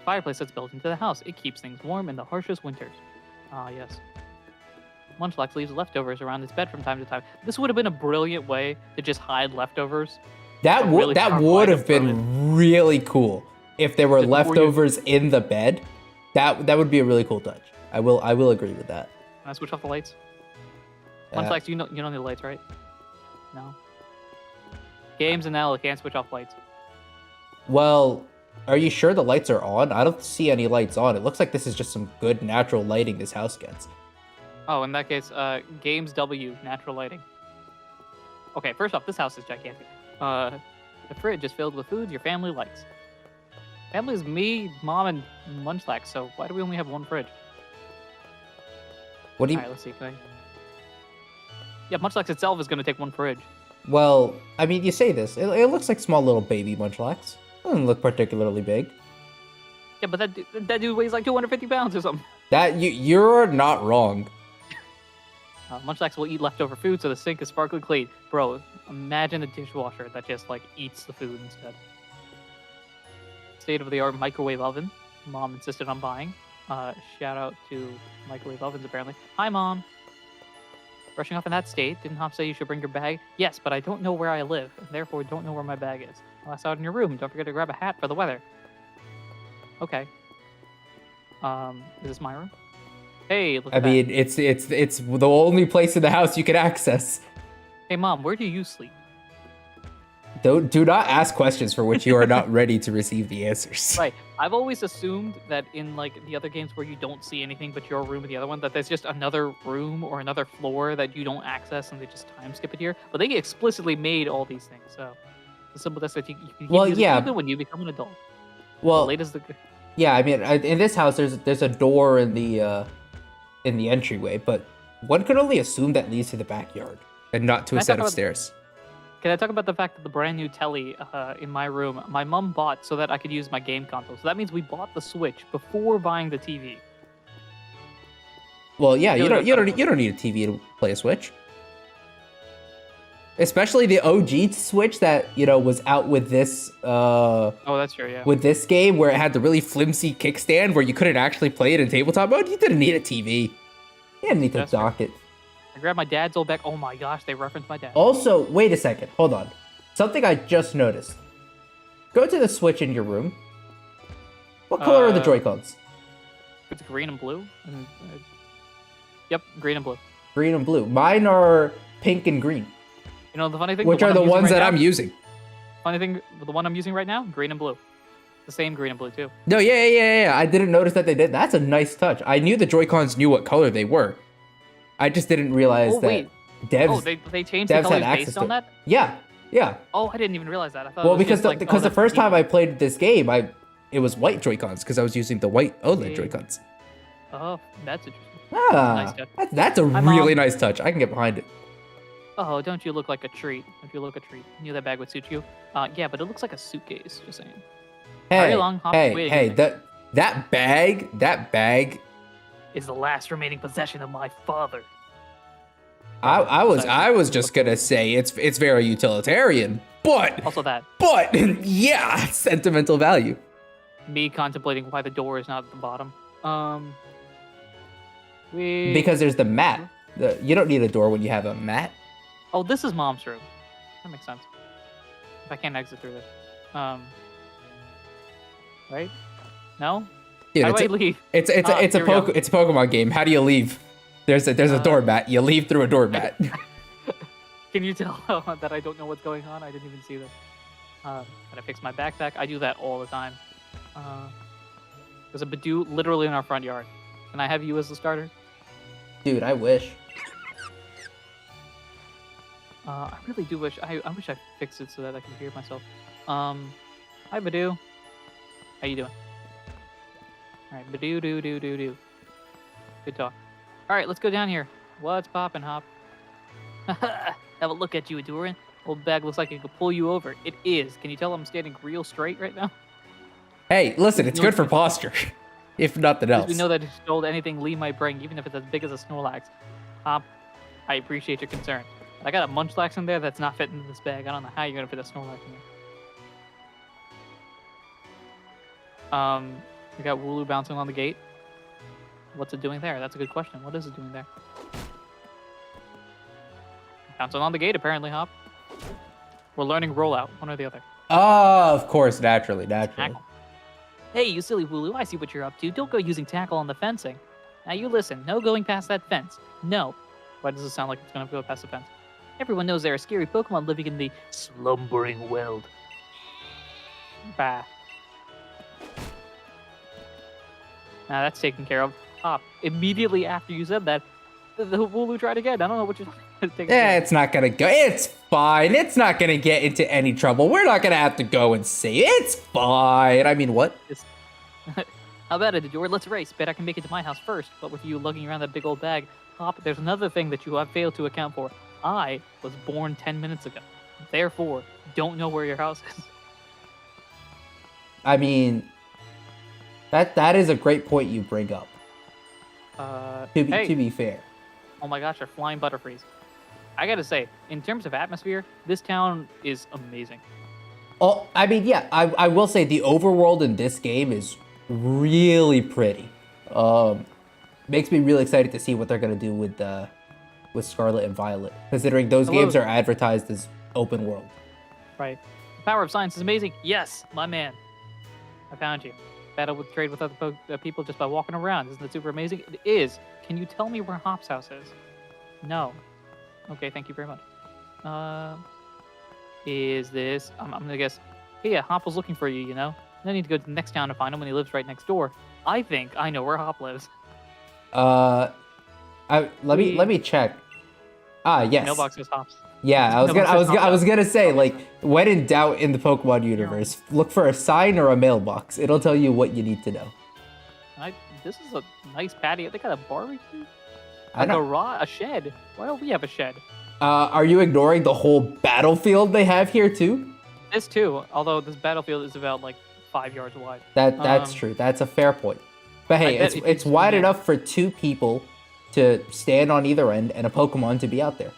Fireplace that's built into the house. It keeps things warm in the harshest winters. Ah, yes. Munchlax leaves leftovers around his bed from time to time. This would have been a brilliant way to just hide leftovers. That would have been really cool if there were leftovers in the bed. That would be a really cool touch. I will agree with that. Can I switch off the lights? Munchlax, you don't need the lights, right? No. Games and Ella can't switch off lights. Well, are you sure the lights are on? I don't see any lights on. It looks like this is just some good natural lighting this house gets. Oh, in that case, Games W, natural lighting. Okay, first off, this house is gigantic. The fridge is filled with food your family likes. Family is me, Mom, and Munchlax, so why do we only have one fridge? What do you... Alright, let's see. Yeah, Munchlax itself is going to take one fridge. Well, I mean, you say this. It looks like small little baby Munchlax. Doesn't look particularly big. Yeah, but that dude weighs like 250 pounds or something. You're not wrong. Munchlax will eat leftover food, so the sink is sparkly clean. Bro, imagine a dishwasher that just eats the food instead. State-of-the-art microwave oven. Mom insisted on buying. Shout out to microwave ovens, apparently. Hi, Mom. Brushing off in that state, didn't Hop say you should bring your bag? Yes, but I don't know where I live, and therefore don't know where my bag is. Well, I saw it in your room. Don't forget to grab a hat for the weather. Okay. Is this my room? Hey, look at that. I mean, it's the only place in the house you can access. Hey, Mom, where do you sleep? Do not ask questions for which you are not ready to receive the answers. Right. I've always assumed that in the other games where you don't see anything but your room and the other one, that there's just another room or another floor that you don't access and they just time skip it here. But they explicitly made all these things, so the simple that you can use it even when you become an adult. Well, the yeah, I mean, in this house there's a door in the entryway, but one could only assume that leads to the backyard and not to a set of stairs. Can I talk about the fact that the brand new telly in my room, my mom bought so that I could use my game console. So that means we bought the Switch before buying the TV. Well, yeah, you don't need a TV to play a Switch. Especially the OG Switch that was out with this. Oh, that's true. Yeah. With this game where it had the really flimsy kickstand where you couldn't actually play it in tabletop mode, you didn't need a TV. You didn't need to dock it. I grabbed my dad's old back. Oh my gosh, they referenced my dad. Also, wait a second. Hold on. Something I just noticed. Go to the Switch in your room. What color are the Joy-Cons? It's green and blue. Yep, green and blue. Green and blue. Mine are pink and green. You know the funny thing? Which are the ones that I'm using. Funny thing, the one I'm using right now, green and blue. The same green and blue too. No, yeah. I didn't notice that they did. That's a nice touch. I knew the Joy-Cons knew what color they were. I just didn't realize that devs. Oh, they changed the colors based on that? Yeah. Oh, I didn't even realize that. I thought. Well, because the first time I played this game, it was white Joy-Cons because I was using the white OLED Joy-Cons. Oh, that's interesting. Nice touch. That's a really nice touch. I can get behind it. Oh, don't you look like a treat? Don't you look a treat? Knew that bag would suit you. Yeah, but it looks like a suitcase. Just saying. Hurry along, Hop's waiting. Hey! That bag. Is the last remaining possession of my father. I was just gonna say it's very utilitarian, but also that. But yeah, sentimental value. Me contemplating why the door is not at the bottom. Because there's the mat. You don't need a door when you have a mat. Oh, this is Mom's room. That makes sense. If I can't exit through this. Right? No? Dude, How do I leave? It's a Pokemon game. How do you leave? There's a doormat. You leave through a doormat. Can you tell that I don't know what's going on? I didn't even see this. Gotta fix my backpack. I do that all the time. There's a Badoo literally in our front yard. Can I have you as the starter? Dude, I wish. I really do wish. I wish I fixed it so that I can hear myself. Hi, Badoo. How you doing? All right, Badoo, do. Good talk. All right, let's go down here. What's poppin', Hop? Have a look at you, Ahdurin. Old bag looks like it could pull you over. It is. Can you tell I'm standing real straight right now? Hey, listen, it's good for posture, if nothing else. We know that if you stole anything Lee might bring, even if it's as big as a Snorlax. Hop, I appreciate your concern. But I got a Munchlax in there that's not fitting in this bag. I don't know how you're gonna fit a Snorlax in there. We got Wooloo bouncing on the gate. What's it doing there? That's a good question. What is it doing there? Bouncing on the gate, apparently, Hop. We're learning rollout, one or the other. Oh, of course, naturally. Tackle. Hey, you silly Wooloo, I see what you're up to. Don't go using tackle on the fencing. Now you listen, no going past that fence. No. Why does it sound like it's gonna go past the fence? Everyone knows there are scary Pokemon living in the slumbering world. Bah. Now that's taken care of. Hop. Immediately after you said that, the Wooloo tried again. I don't know what you're taking. Yeah, it's not gonna go. It's fine. It's not gonna get into any trouble. We're not gonna have to go and see. It's fine. I mean, what? How about it, Adore? Let's race. Bet I can make it to my house first. But with you lugging around that big old bag, Hop, there's another thing that you have failed to account for. I was born 10 minutes ago. Therefore, don't know where your house is. I mean, that is a great point you bring up. To be fair. Oh my gosh, they're flying Butterfrees. I gotta say, in terms of atmosphere, this town is amazing. Oh, I mean, yeah, I will say the overworld in this game is really pretty. Makes me really excited to see what they're gonna do with Scarlet and Violet, considering those games are advertised as open world. Right. The power of science is amazing. Yes, my man. I found you. Battle with trade with other people just by walking around. Isn't that super amazing? It is. Can you tell me where Hop's house is? No. Okay, thank you very much. Is this... I'm gonna guess... Hey, yeah, Hop was looking for you, you know? I need to go to the next town to find him when he lives right next door. I think I know where Hop lives. Let me check. Yes. Mailbox is Hop's. Yeah, I was gonna say, like, when in doubt in the Pokemon universe, look for a sign or a mailbox. It'll tell you what you need to know. This is a nice patio. They got a barbecue, a garage, a shed. Why don't we have a shed? Are you ignoring the whole battlefield they have here too? This too, although this battlefield is about like 5 yards wide. That's true. That's a fair point. But hey, it's wide enough for 2 people to stand on either end and a Pokemon to be out there.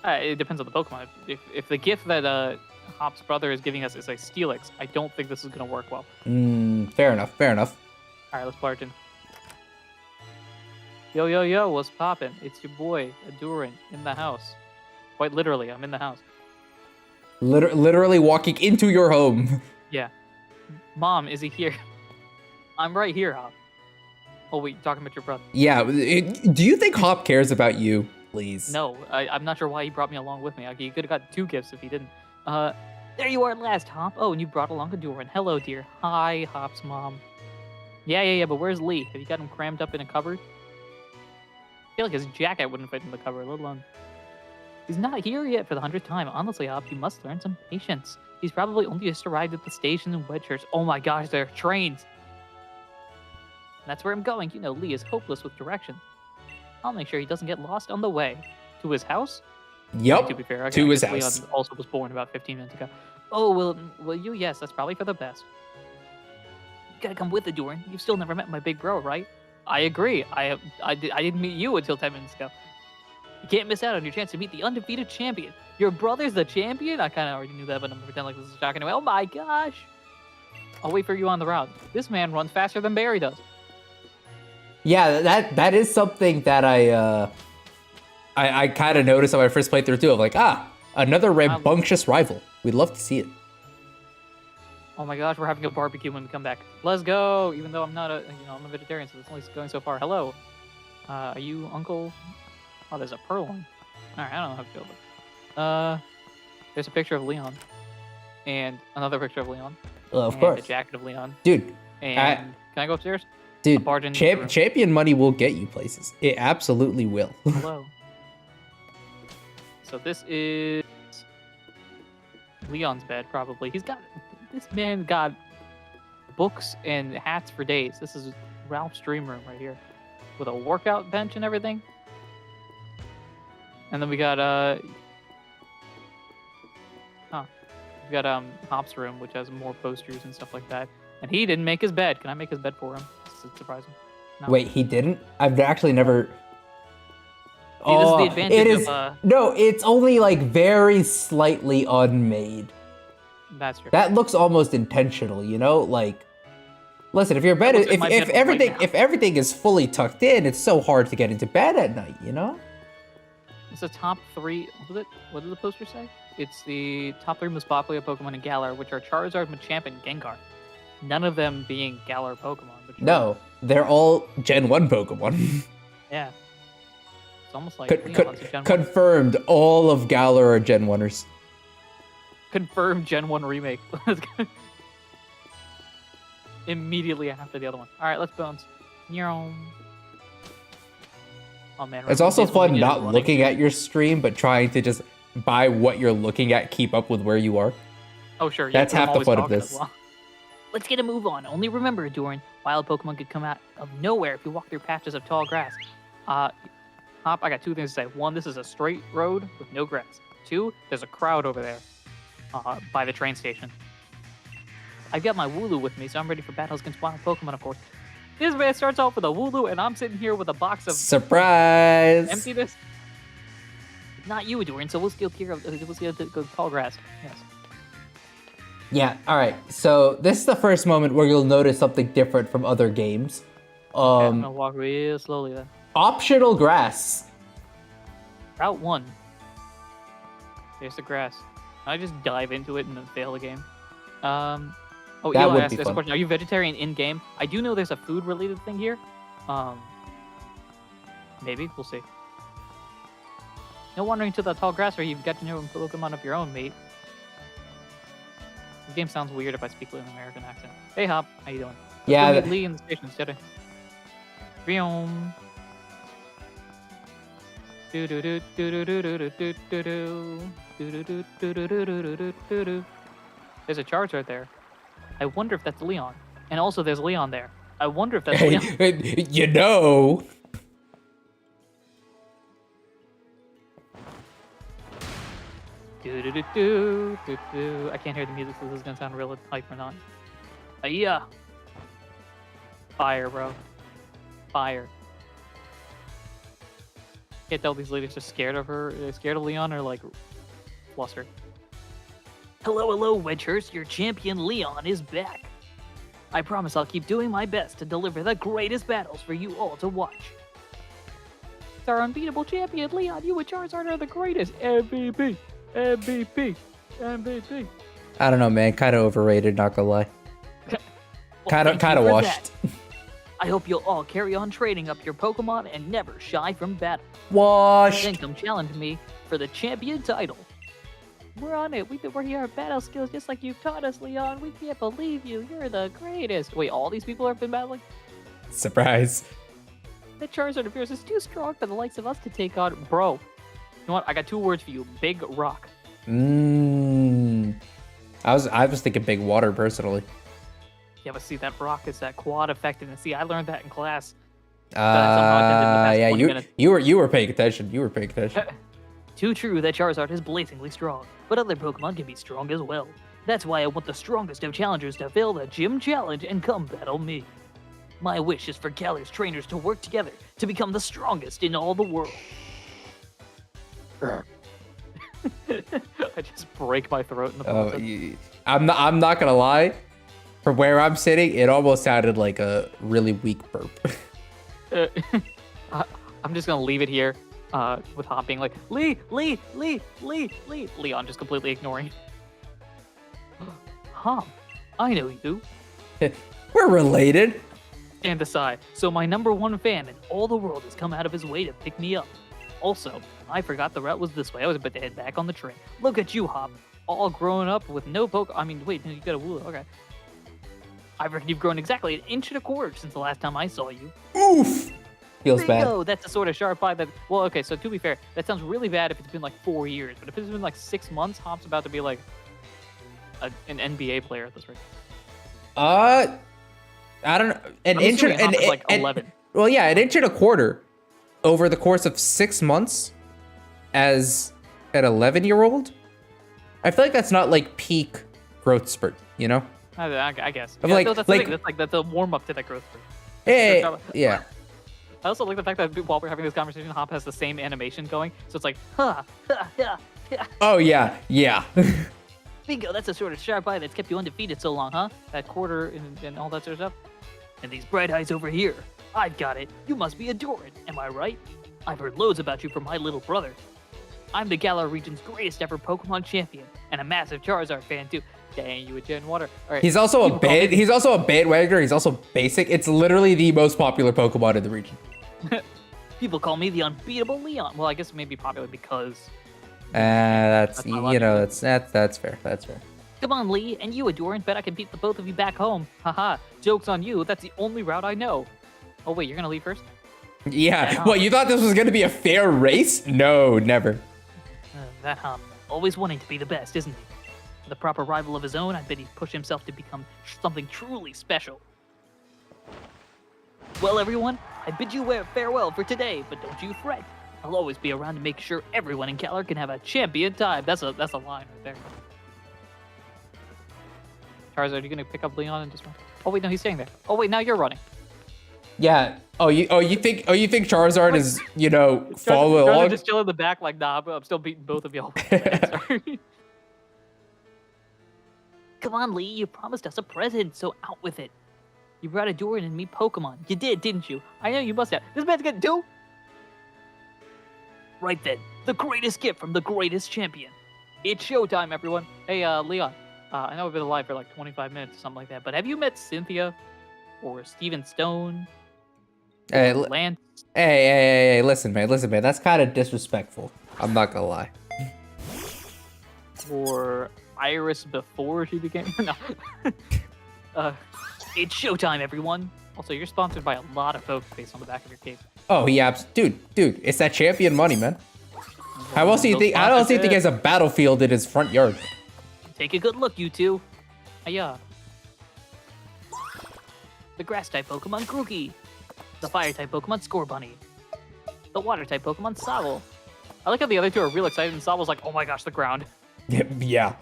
It depends on the Pokemon. If the gift that Hop's brother is giving us is a Steelix, I don't think this is going to work well. Fair enough. All right, let's barge in. Yo, what's poppin'? It's your boy, Ahdurin, in the house. Quite literally, I'm in the house. Literally walking into your home. Yeah. Mom, is he here? I'm right here, Hop. Oh, wait, you're talking about your brother. Yeah, do you think Hop cares about you? Please. No, I'm not sure why he brought me along with me. He could have got 2 gifts if he didn't. There you are at last, Hop. Oh, and you brought along Ahdurin. Hello, dear. Hi, Hop's mom. Yeah, but where's Lee? Have you got him crammed up in a cupboard? I feel like his jacket wouldn't fit in the cupboard, let alone... He's not here yet for the 100th time. Honestly, Hop, you must learn some patience. He's probably only just arrived at the station in Wedgehurst. Oh my gosh, there are trains! That's where I'm going. You know, Lee is hopeless with direction. I'll make sure he doesn't get lost on the way. To his house? Yep, to be fair, to his Leon house. also was born about 15 minutes ago. Oh, well, yes, that's probably for the best. You gotta come with Ahdurin. You've still never met my big bro, right? I agree. I didn't meet you until 10 minutes ago. You can't miss out on your chance to meet the undefeated champion. Your brother's the champion? I kind of already knew that, but I'm gonna pretend like this is shocking. Oh my gosh! I'll wait for you on the route. This man runs faster than Barry does. Yeah, that is something that I kind of noticed on my first playthrough too. Of like, another rambunctious rival. We'd love to see it. Oh my gosh, we're having a barbecue when we come back. Let's go! Even though I'm not I'm a vegetarian, so it's only going so far. Hello. Are you Uncle? Oh, there's a Purloin. Alright, I don't know how to feel about it. There's a picture of Leon. And another picture of Leon. Of course. A jacket of Leon. Dude. And can I go upstairs? Dude, champion money will get you places. It absolutely will. Hello. So this is Leon's bed, probably. This man got books and hats for days. This is Ralph's dream room right here. With a workout bench and everything. And then we got Hop's room, which has more posters and stuff like that. And he didn't make his bed. Can I make his bed for him? This is surprising. No. Wait, he didn't? I've actually never. See, this is the advantage of no, it's only like very slightly unmade. That's true. That looks almost intentional, you know? Like, listen, if your bed is if everything is fully tucked in, it's so hard to get into bed at night, you know? It's the top 3. What did the poster say? It's the top 3 most popular Pokemon in Galar, which are Charizard, Machamp, and Gengar. None of them being Galar Pokemon. No, they're all Gen 1 Pokemon. Yeah. It's almost like Gen confirmed 1. All of Galar are Gen 1ers. Confirmed Gen 1 remake. Immediately after the other one. Alright, let's bounce. Oh man. It's also fun not looking at your stream, but trying to just by what you're looking at, keep up with where you are. Oh sure, yeah, that's half the fun of this. Well. Let's get a move on. Only remember, Ahdurin, wild Pokemon could come out of nowhere if you walk through patches of tall grass. Hop, I got 2 things to say. 1, this is a straight road with no grass. 2, there's a crowd over there by the train station. I've got my Wooloo with me, so I'm ready for battles against wild Pokemon, of course. This man starts off with a Wooloo, and I'm sitting here with a box of surprise emptiness. Not you, Ahdurin, so we'll steal the tall grass. Yes. Yeah, alright. So this is the first moment where you'll notice something different from other games. Okay, I'm gonna walk real slowly then. Optional grass. Route 1. There's the grass. Can I just dive into it and then fail the game? Oh, that Eli asked this question. Are you vegetarian in-game? I do know there's a food-related thing here. Maybe. We'll see. No wandering to the tall grass where you've got to know Pokemon of your own, mate. This game sounds weird if I speak with an American accent. Hey, Hop. How you doing? Yeah. Let's go meet Lee in the station instead of... There's a Charizard there. I wonder if that's Leon. And also there's Leon there. I wonder if that's Leon. You know. I can't hear the music, so this is gonna sound real hype or not. Yeah. Fire, bro. Fire. Can't tell these ladies are scared of her. They're scared of Leon or like flustered. Hello, Wedgehurst. Your champion Leon is back. I promise I'll keep doing my best to deliver the greatest battles for you all to watch. It's our unbeatable champion, Leon. You and Charizard are the greatest. MVP. MVP. MVP. I don't know, man. Kind of overrated, not gonna lie. Kind of washed. I hope you'll all carry on training up your Pokemon and never shy from battle. Washed. Then come challenge me for the champion title. We're on it. We're here at battle skills just like you've taught us, Leon. We can't believe you. You're the greatest. Wait, all these people have been battling? Surprise. That Charizard of yours is too strong for the likes of us to take on. Bro, you know what? I got 2 words for you. Big rock. I was thinking big water, personally. Yeah, but see, that rock is that quad effectiveness. See, I learned that in class. Yeah, you were paying attention. You were paying attention. Too true that Charizard is blazingly strong, but other Pokemon can be strong as well. That's why I want the strongest of challengers to fail the gym challenge and come battle me. My wish is for Galar's trainers to work together to become the strongest in all the world. I just break my throat in the process. I'm not gonna lie. From where I'm sitting, it almost sounded like a really weak burp. I'm just gonna leave it here with Hop being like, Lee. Leon just completely ignoring. Hop, I know you. We're related. And aside, so my #1 fan in all the world has come out of his way to pick me up. Also, I forgot the route was this way. I was about to head back on the train. Look at you, Hop. All grown up with no poke. I mean, wait, no, you got a woo. Okay. I reckon you've grown exactly 1.25 inches since the last time I saw you. Oof. Feels Bingo! bad. That's the sort of sharp eye that. Well, okay, so to be fair, that sounds really bad if it's been like 4 years. But if it's been like 6 months, Hop's about to be like an NBA player at this rate. I don't know. An inch and like 11. Well, yeah, 1.25 inches over the course of 6 months as an 11-year-old. I feel like that's not like peak growth spurt, you know? I guess. Of Yeah, like- no, that's the thing. That's a warm up to that growth spurt. Hey, yeah. I also like the fact that while we're having this conversation, Hop has the same animation going. So it's like, Oh yeah, yeah. bingo, that's the sort of sharp eye that's kept you undefeated so long, huh? That quarter and all that sort of stuff. And these bright eyes over here. I've got it. You must be Ahdurin, am I right? I've heard loads about you from my little brother. I'm the Galar region's greatest ever Pokemon champion, and a massive Charizard fan too. Dang, you a Gen Water. All right. He's also a bandwagoner. He's also basic. It's literally the most popular Pokemon in the region. People call me the unbeatable Leon. Well, I guess it may be popular because. That's my you logic. know that's fair. That's fair. Come on, Lee, and you, Ahdurin. Bet I can beat the both of you back home. Haha. Joke's on you. That's the only route I know. Oh wait, you're gonna leave first? Yeah. What, you thought this was gonna be a fair race? No, never. That Hop, always wanting to be the best, isn't he? The proper rival of his own, I bet he'd push himself to become something truly special. Well, everyone, I bid you farewell for today, but don't you fret. I'll always be around to make sure everyone in Galar can have a champion time. That's a line right there. Charizard, are you gonna pick up Leon and just run? Oh wait, no, he's staying there. Oh wait, now you're running. Yeah. Oh, you think Charizard is, follow Charizard along? just chill in the back like, nah, I'm still beating both of y'all. Sorry. Come on, Lee, you promised us a present, so out with it. You brought Ahdurin and me Pokemon. You did, didn't you? I know you must have. This man's getting 2? Right then, the greatest gift from the greatest champion. It's showtime, everyone. Hey, Leon, I know we've been alive for like 25 minutes or something like that, but have you met Cynthia? Or Steven Stone? Hey, Or Lance? hey, listen, man. That's kind of disrespectful. I'm not gonna lie. Or Iris before she became... No. It's showtime, everyone. Also, you're sponsored by a lot of folks based on the back of your cape. Oh, yeah, dude, it's that champion money, man. How else do you think? How else do you think he has a battlefield in his front yard? Take a good look, you two. Hiya. The grass-type Pokemon Grookey. The fire-type Pokemon Scorbunny. The water-type Pokemon Sobble. I like how the other two are real excited and Sobble's like, oh my gosh, the ground. Yeah.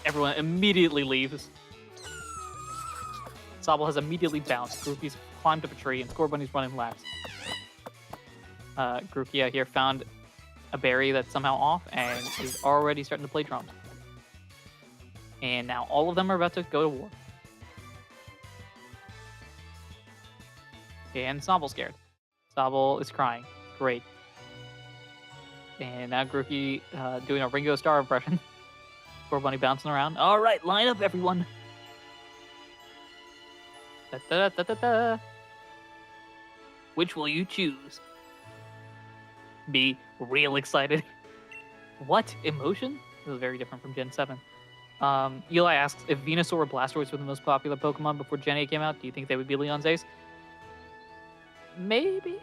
Everyone immediately leaves. Sobble has immediately bounced. Grookey's climbed up a tree and Scorbunny's running laps. Grookey out here found a berry that's somehow off and is already starting to play drums. And now all of them are about to go to war. And Sobble's scared. Sobble is crying. Great. And now Grookey doing a Ringo Starr impression. Scorbunny bouncing around. All right, line up, everyone. Da, da, da, da, da. Which will you choose? Be real excited. What? Emotion? This is very different from Gen 7. Eli asks, if Venusaur or Blastoise were the most popular Pokemon before Gen 8 came out, do you think they would be Leon's ace? Maybe,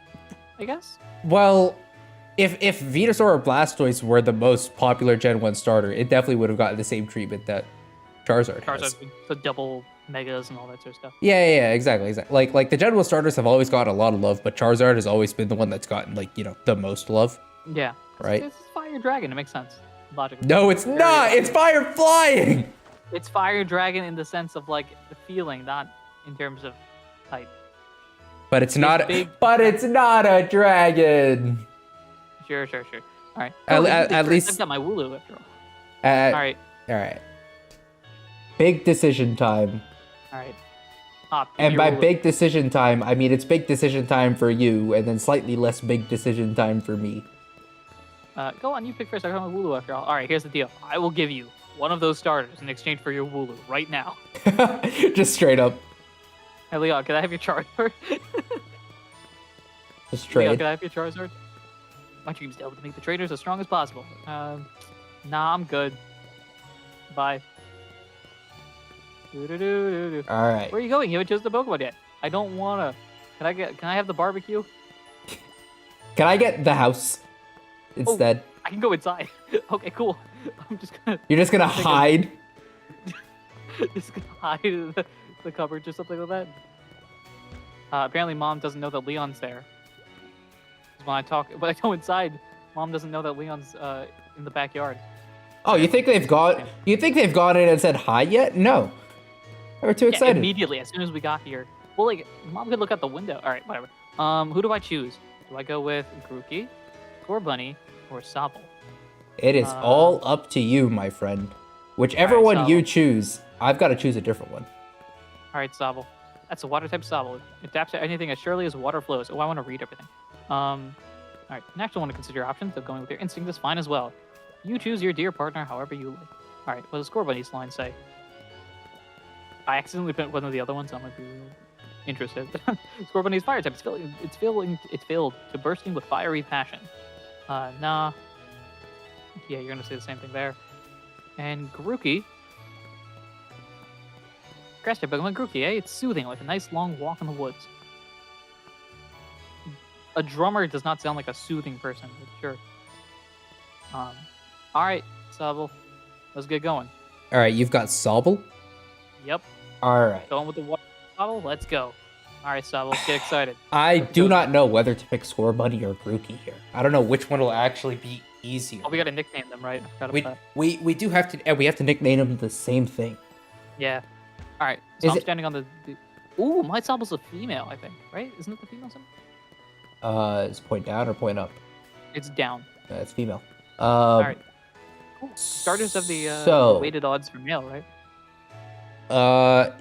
I guess. Well, if Venusaur or Blastoise were the most popular Gen 1 starter, it definitely would have gotten the same treatment that Charizard has. The double megas and all that sort of stuff. Yeah, exactly. Like the Gen 1 starters have always gotten a lot of love, but Charizard has always been the one that's gotten the most love. Yeah. Right? It's Fire Dragon, it makes sense. logically. No, it's not. It's fire flying. It's fire dragon in the sense of like the feeling, not in terms of type. But it's not. big. But it's not a dragon. Sure. All right. At least I've got my Wooloo after all. All right. All right. Big decision time. All right. And by big decision time, I mean it's big decision time for you, and then slightly less big decision time for me. Go on, you pick first. I got my Wooloo after all. All right, here's the deal. I will give you one of those starters in exchange for your Wooloo right now. Just straight up. Hey, Leon, can I have your Charizard? Just trade. Leon, can I have your Charizard? My dreams to make the traders as strong as possible. Nah, I'm good. Bye. All right. Where are you going? You haven't chosen the Pokemon yet. I don't wanna. Can I have the barbecue? Can I get the house instead? I can go inside. Okay, cool. I'm just gonna. You're just gonna hide. Just gonna hide in the cupboard or something like that. Apparently, Mom doesn't know that Leon's there. When I go inside, Mom doesn't know that Leon's in the backyard. Oh, you think they've gone? You think they've gone in and said hi yet? No. We're too excited. Immediately, as soon as we got here. Well, like, Mom could look out the window. All right, whatever. Who do I choose? Do I go with Grookey, Scorbunny, or Sobble? It is all up to you, my friend. Whichever one you choose, I've got to choose a different one. All right, Sobble. That's a water type Sobble. It adapts to anything as surely as water flows. Oh, I want to read everything. All right. Next, I want to consider your options, so going with your instinct is fine as well. You choose your dear partner however you like. All right. What does Scorbunny's line say? I accidentally put one of the other ones. I might be interested. Scorbunny's fire type. It's filled to bursting with fiery passion. Nah. Yeah, you're gonna say the same thing there. And Grookey. Grass type Pokemon Grookey, eh? It's soothing, like a nice long walk in the woods. A drummer does not sound like a soothing person, but sure. All right, Sobble. Let's get going. All right, you've got Sobble? Yep. All right. Going with the water bottle? Let's go. All right, Sobble, get excited. Let's do not know whether to pick Scorbunny or Grookey here. I don't know which one will actually be easier. Oh, we got to nickname them, right? We do have to, and we have to nickname them the same thing. Yeah. All right, so I'm standing on the... Ooh, my Sobble's a female, I think, right? Isn't it the female symbol? Is point down or point up? It's down. It's female. All right. Cool. Starters have the weighted odds for male, right?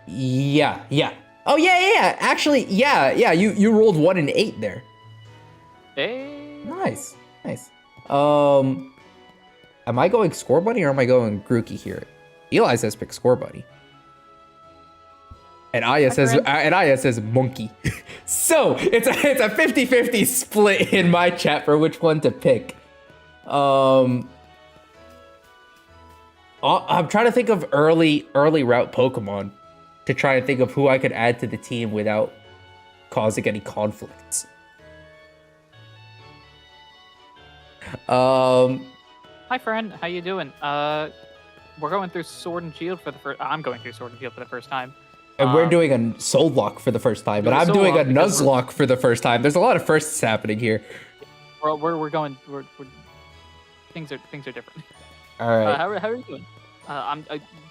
Yeah. Oh, yeah. Actually, yeah. You rolled 1 and 8 there. Hey. Nice. Am I going Scorbunny or am I going Grookey here? Eli says pick Scorbunny. And Aya says monkey. So it's a 50-50 split in my chat for which one to pick. I'm trying to think of early route Pokemon to try and think of who I could add to the team without causing any conflicts. Hi friend, how you doing? We're going through Sword and Shield for the first. I'm going through Sword and Shield for the first time. And we're doing a SoulLocke for the first time, and I'm doing a Nuzlocke for the first time. There's a lot of firsts happening here. We're things are different. All right. How are you doing?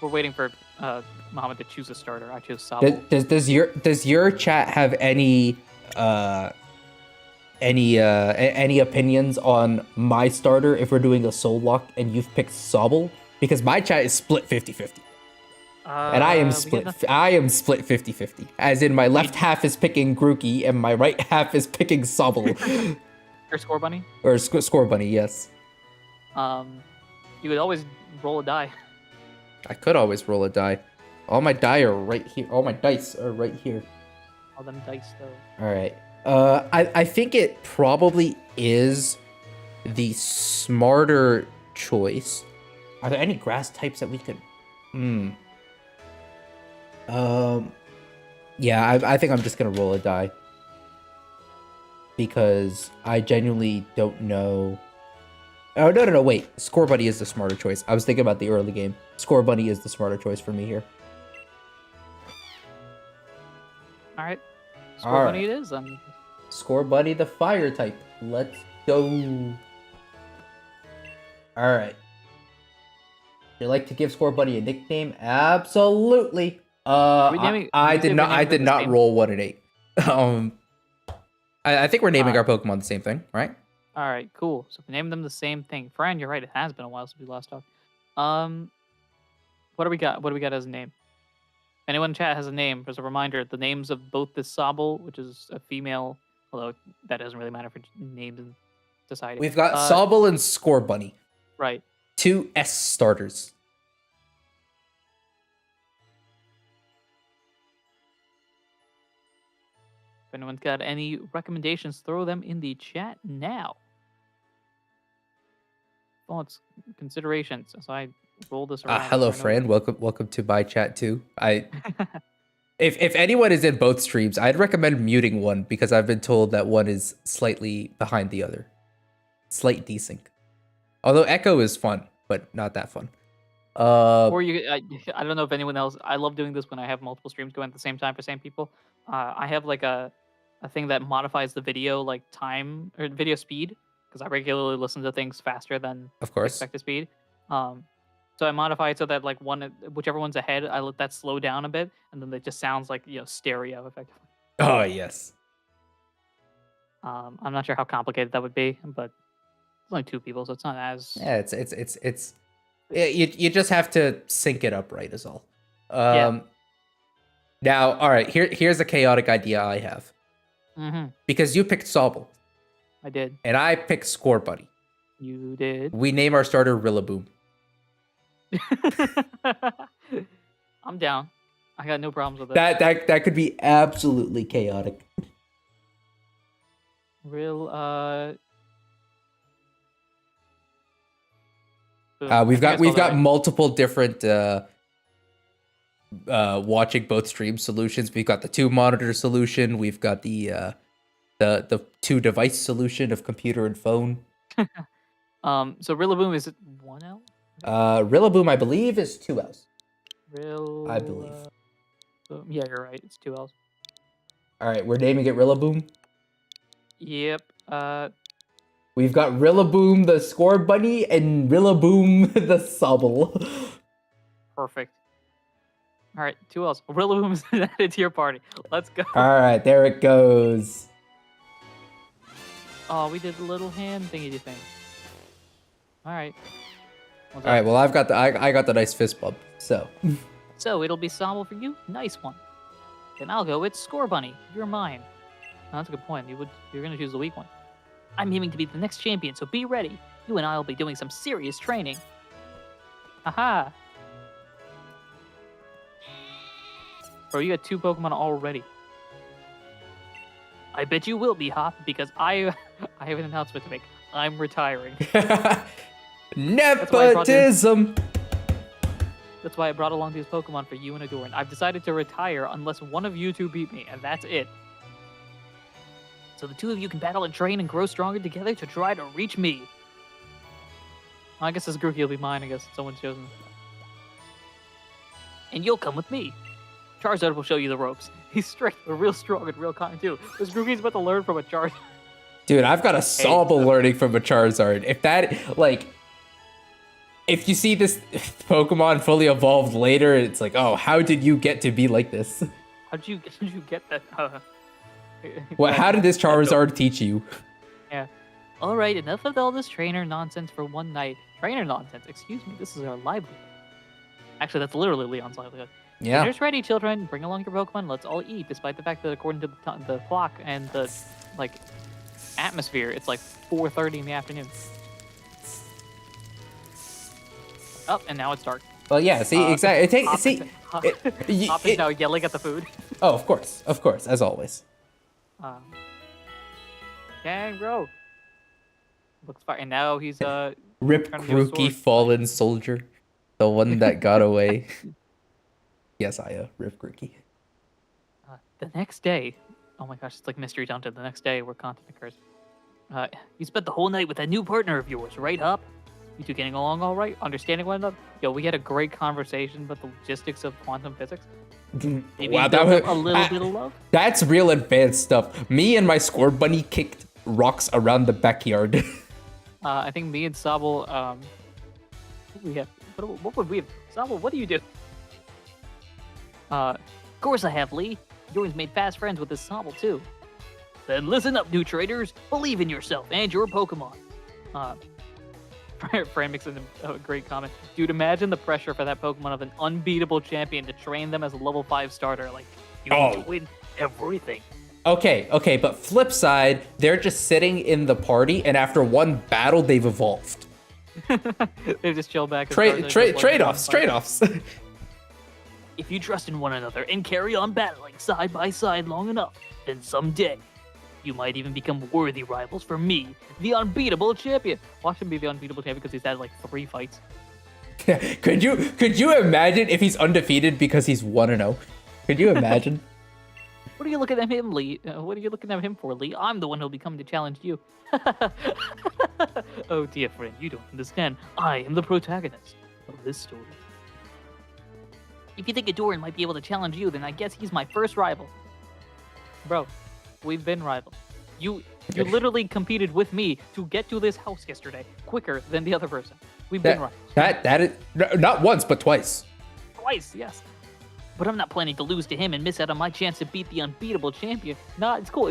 We're waiting for Muhammad to choose a starter. I chose Sobble. Does your chat have any opinions on my starter if we're doing a SoulLocke and you've picked Sobble? Because my chat is split 50-50. And I am split 50-50. As in my left half is picking Grookey and my right half is picking Sobble. Or Scorbunny? Or Scorbunny, yes. You could always roll a die. I could always roll a die. All my die are right here. All my dice are right here. All them dice, though. All right. I think it probably is the smarter choice. Are there any grass types that we could... Yeah, I think I'm just gonna roll a die. Because I genuinely don't know... Oh, no, wait. Scorbunny is the smarter choice. I was thinking about the early game. Scorbunny is the smarter choice for me here. Alright. Scorbunny it is. Scorbunny the fire type. Let's go. Alright. you like to give Score Buddy a nickname? Absolutely. I did not roll 1 and 8. I think we're naming our Pokemon the same thing, right? All right, cool. So we named them the same thing. Fran, you're right. It has been a while since we last talked. What do we got? What do we got as a name? Anyone in chat has a name. As a reminder, the names of both the Sobble, which is a female, although that doesn't really matter for names in society. We've got Sobble and Score Bunny. Right. 2 S starters. If anyone's got any recommendations, throw them in the chat now. Thoughts, considerations as I roll this around. Hello, Fran. Welcome to my chat too. If anyone is in both streams, I'd recommend muting one because I've been told that one is slightly behind the other. Slight desync. Although Echo is fun, but not that fun. Or I don't know if anyone else. I love doing this when I have multiple streams going at the same time for same people. I have like a thing that modifies the video like time or video speed because I regularly listen to things faster than of course expected speed. So I modify it so that like whichever one's ahead, I let that slow down a bit, and then it just sounds like stereo effectively. Oh yes. I'm not sure how complicated that would be, but it's only 2 people, so it's not as. Yeah, you just have to sync it up right, is all. Now, all right. Here's a chaotic idea I have. Mm-hmm. Because you picked Sobble. I did. And I picked Score Buddy. You did. We name our starter Rillaboom. I'm down. I got no problems with it. That could be absolutely chaotic. We've got multiple different watching both streams solutions. We've got the 2 monitor solution. We've got the 2 device solution of computer and phone. So Rillaboom, is it 1L? Rillaboom, I believe, is 2 L's. I believe. Yeah, you're right. It's 2 L's. All right, we're naming it Rillaboom. Yep. We've got Rillaboom the Score Bunny and Rillaboom the Sobble. Perfect. All right, 2 L's. Rillaboom is added to your party. Let's go. All right, there it goes. Oh, we did the little hand thingy thing. All right. All right. Well, I got the nice fist bump. So it'll be Sobble for you. Nice one. Then I'll go with Score Bunny. You're mine. Oh, that's a good point. You're gonna choose the weak one. I'm aiming to be the next champion, so be ready. You and I will be doing some serious training. Haha. Bro, you got 2 Pokemon already. I bet you will be, Hop, because I have an announcement to make. I'm retiring. Nepotism! That's why I brought along these Pokemon for you and Ahdurin. I've decided to retire unless one of you 2 beat me, and that's it. So the 2 of you can battle and train and grow stronger together to try to reach me. I guess this Grookey will be mine, I guess. Someone's chosen. And you'll come with me. Charizard will show you the ropes. He's strict, but real strong and real kind, too. This Grookey's about to learn from a Charizard. Dude, I've got a Sobble learning from a Charizard. If you see this Pokemon fully evolved later, it's like, oh, how did you get to be like this? How did you get that? How did this Charizard teach you? Yeah. All right, enough of all this trainer nonsense for one night. Trainer nonsense? Excuse me, this is our livelihood. Actually, that's literally Leon's livelihood. Yeah. Dinner's ready, children. Bring along your Pokemon. Let's all eat. Despite the fact that according to the clock and the atmosphere, it's like 4:30 in the afternoon. Oh, and now it's dark. Well, yeah. See, exactly. Hop is now yelling at the food. Oh, of course, as always. Gangrel. Looks fine. And now he's Rip Grookey, fallen soldier, the one that got away. Yes, Rip Grookey. The next day, oh my gosh, it's like Mystery Dungeon. The next day, where content occurs. You spent the whole night with that new partner of yours, right, Hop? You 2 getting along all right? Understanding one another? Yo, we had a great conversation about the logistics of quantum physics. Maybe wow, that was a little bit of love. That's real advanced stuff. Me and my Score Bunny kicked rocks around the backyard. I think me and Sobble, we What would we have? Sobble, what do you do? Of course I have, Lee. You always made fast friends with this Sobble, too. Then listen up, new traders. Believe in yourself and your Pokemon. Fran makes a great comment. Dude, imagine the pressure for that Pokemon of an unbeatable champion to train them as a level 5 starter. Like, you need to win everything. Okay, but flip side, they're just sitting in the party, and after one battle, they've evolved. They just chill back. Trade-offs. If you trust in one another and carry on battling side by side long enough, then someday you might even become worthy rivals for me, the unbeatable champion. Watch him be the unbeatable champion because he's had like 3 fights. Could you imagine if he's undefeated because he's 1-0? Could you imagine? What are you looking at him, Lee? What are you looking at him for, Lee? I'm the one who'll be coming to challenge you. Oh, dear friend, you don't understand. I am the protagonist of this story. If you think Ahdurin might be able to challenge you, then I guess he's my first rival. Bro, we've been rivals. You literally competed with me to get to this house yesterday quicker than the other person. We've been rivals. That is not once, but twice. Twice, yes. But I'm not planning to lose to him and miss out on my chance to beat the unbeatable champion. Nah, it's cool.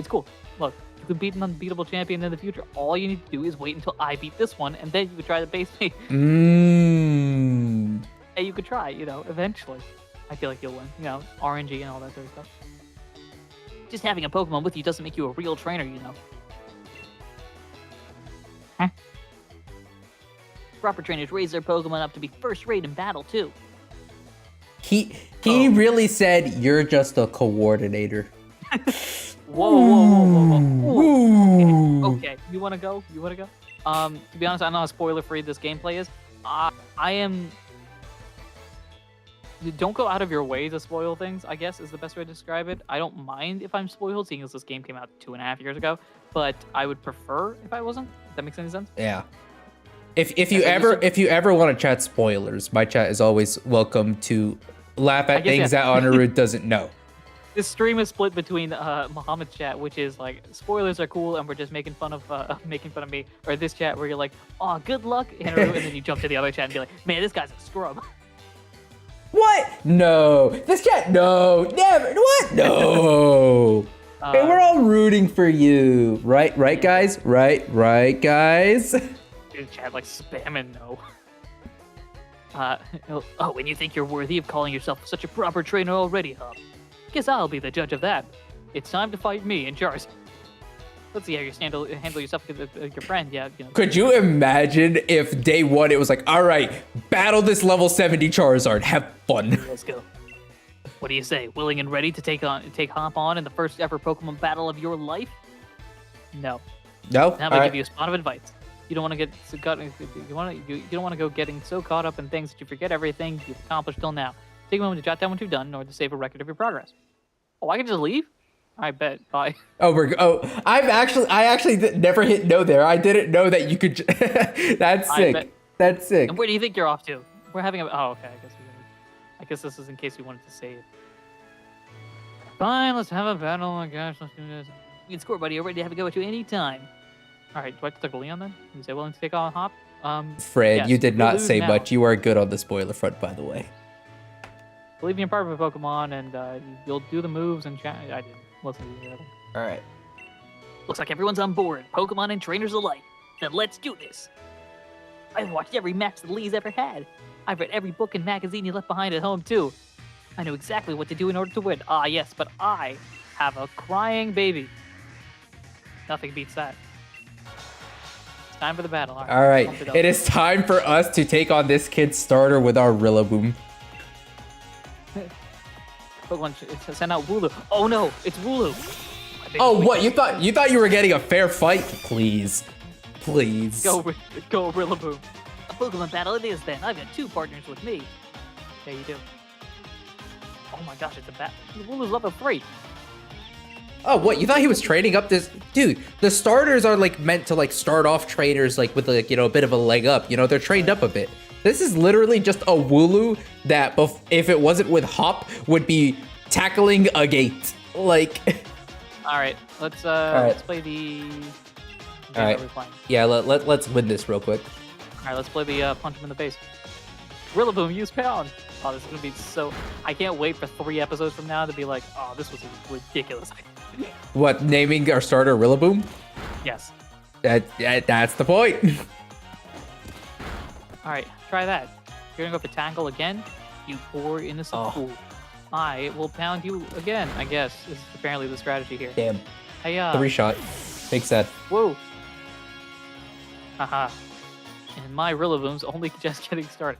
Look, you can beat an unbeatable champion in the future. All you need to do is wait until I beat this one, and then you can try to base me. And you could try, eventually. I feel like you'll win. RNG and all that sort of stuff. Just having a Pokemon with you doesn't make you a real trainer, Huh? Proper trainers raise their Pokemon up to be first rate in battle, too. He really said you're just a coordinator. Whoa. Okay. You wanna go? To be honest, I know how spoiler-free this gameplay is. I am. Don't go out of your way to spoil things, I guess, is the best way to describe it. I don't mind if I'm spoiled, seeing as this game came out 2.5 years ago, but I would prefer if I wasn't. If that makes any sense? Yeah. If you ever want to chat spoilers, my chat is always welcome to laugh at things that Honoru doesn't know. This stream is split between Muhammad's chat, which is like spoilers are cool and we're just making fun of me, or this chat where you're like, oh, good luck, Honoru, and then you jump to the other chat and be like, man, this guy's a scrub. What? No. This chat? No. Never. What? No. Hey, we're all rooting for you, right, guys? Right, guys. Chat like spamming no. And you think you're worthy of calling yourself such a proper trainer already, huh? Guess I'll be the judge of that. It's time to fight me and Charizard. Let's see how you handle yourself with your friend. Yeah. Could you imagine if day one it was like, all right, battle this level 70 Charizard, have fun. Let's go. What do you say? Willing and ready to take Hop on in the first ever Pokemon battle of your life? No. No. Now I'm gonna give you a spot of advice. You don't want to get so caught. You don't want to go getting so caught up in things that you forget everything you've accomplished till now. Take a moment to jot down what you've done in order to save a record of your progress. Oh, I can just leave? I bet. Bye. I actually never hit no there. I didn't know that you could. That's sick. That's sick. And where do you think you're off to? We're having a. Oh, okay. I guess this is in case we wanted to save. Fine, let's have a battle. Oh my gosh, let's do this. You can score, buddy. I'm ready to have a go at you anytime. All right, do I have to take a Leon then? You say willing to take on Hop? Fred, yes, you did not say now. much. You are good on the spoiler front, by the way. Believe me, you're part of a Pokemon, and you'll do the moves and chat. I didn't listen to you. All right. Looks like everyone's on board, Pokemon and trainers alike. Then let's do this. I've watched every match that Lee's ever had. I've read every book and magazine he left behind at home, too. I know exactly what to do in order to win. Ah, yes, but I have a crying baby. Nothing beats that. It's time for the battle. All right. It is time for us to take on this kid's starter with our Rillaboom. Pokemon, send out Wooloo. Oh no, it's Wooloo. Oh, what? You thought you were getting a fair fight? Please. Go Rillaboom. A Pokemon battle it is then. I've got 2 partners with me. Yeah, you do. Oh my gosh, it's a bat. Wooloo's level 3. Oh, what? You thought he was training up this? Dude, the starters are like meant to like start off trainers like with like, a bit of a leg up. They're trained up a bit. This is literally just a Wooloo that if it wasn't with Hop would be tackling a gate. Like. All right, let's play the. All right. Yeah, let's win this real quick. All right, let's play the punch him in the face. Rillaboom, use pound. Oh, this is gonna be so. I can't wait for 3 episodes from now to be like, oh, this was a ridiculous idea. What, naming our starter Rillaboom? Yes. That's the point. All right, try that. You're gonna go for tackle again. You poor innocent fool. I will pound you again. I guess this is apparently the strategy here. Damn. Hey, 3-shot. Big set. Whoa. Haha. And my Rillaboom's only just getting started.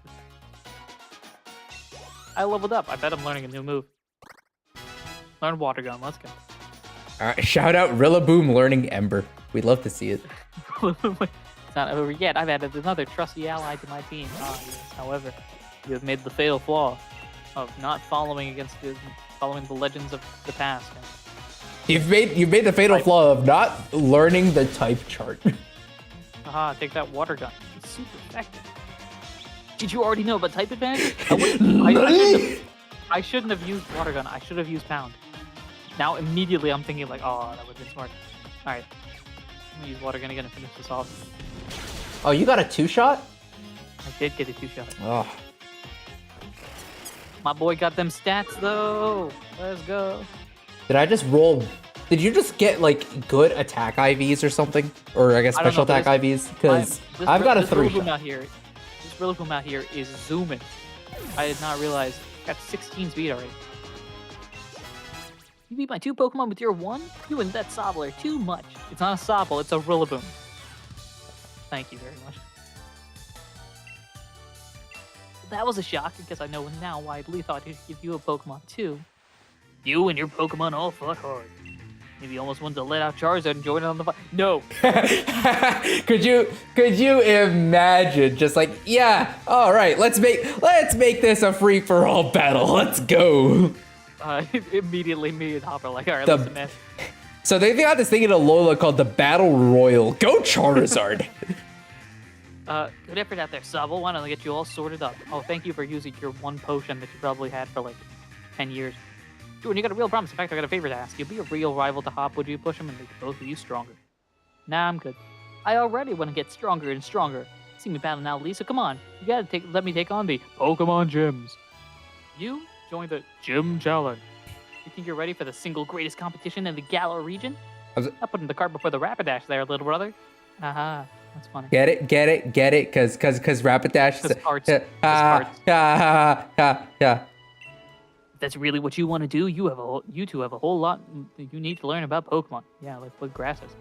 I leveled up. I bet I'm learning a new move. Learn Water Gun. Let's go. All right, shout out Rillaboom learning Ember. We'd love to see it. It's not over yet. I've added another trusty ally to my team. Yes. However, you have made the fatal flaw of not following the legends of the past. You've made the fatal flaw of not learning the type chart. Haha, take that Water Gun. It's super effective. Did you already know about type advantage? I shouldn't have used Water Gun. I should have used Pound. Now immediately I'm thinking like, oh, that would have been smart. All right, I'm gonna use Water Gun again to finish this off. Oh, you got a 2-shot? I did get a 2-shot. Oh. My boy got them stats though. Let's go. Did I just roll? Did you just get like good attack IVs or something? Or I guess special attack IVs? Because I've got a 3-shot. This Rillaboom out here is zooming. I did not realize. Got 16 speed already. You beat my 2 Pokemon with your 1? You and that Sobble are too much. It's not a Sobble, it's a Rillaboom. Thank you very much. That was a shock, because I know now why I believe thought he'd give you a Pokemon too. You and your Pokemon all fought hard. Maybe you almost wanted to let out Charizard and join in on the fight. No. Could you imagine just like, yeah, all right, let's make this a free for all battle. Let's go. Immediately me and Hopper like, all right, listen, man. So they got this thing in Alola called the Battle Royal. Go Charizard. Good effort out there, Sobble. Why don't I get you all sorted up? Oh, thank you for using your 1 potion that you probably had for like 10 years. Jordan, you got a real promise. In fact, I got a favor to ask. You'll be a real rival to Hop. Would you push him and make both of you stronger? Nah, I'm good. I already want to get stronger and stronger. See me battle now, Lisa. Come on. You gotta let me take on the Pokemon gyms. You join the Gym Challenge. You think you're ready for the single greatest competition in the Galar region? I'm putting the cart before the Rapidash there, little brother. Aha, that's funny. Get it, cause Rapidash. Yeah. If that's really what you want to do, you two have a whole lot you need to learn about Pokemon. Yeah, like what grass is.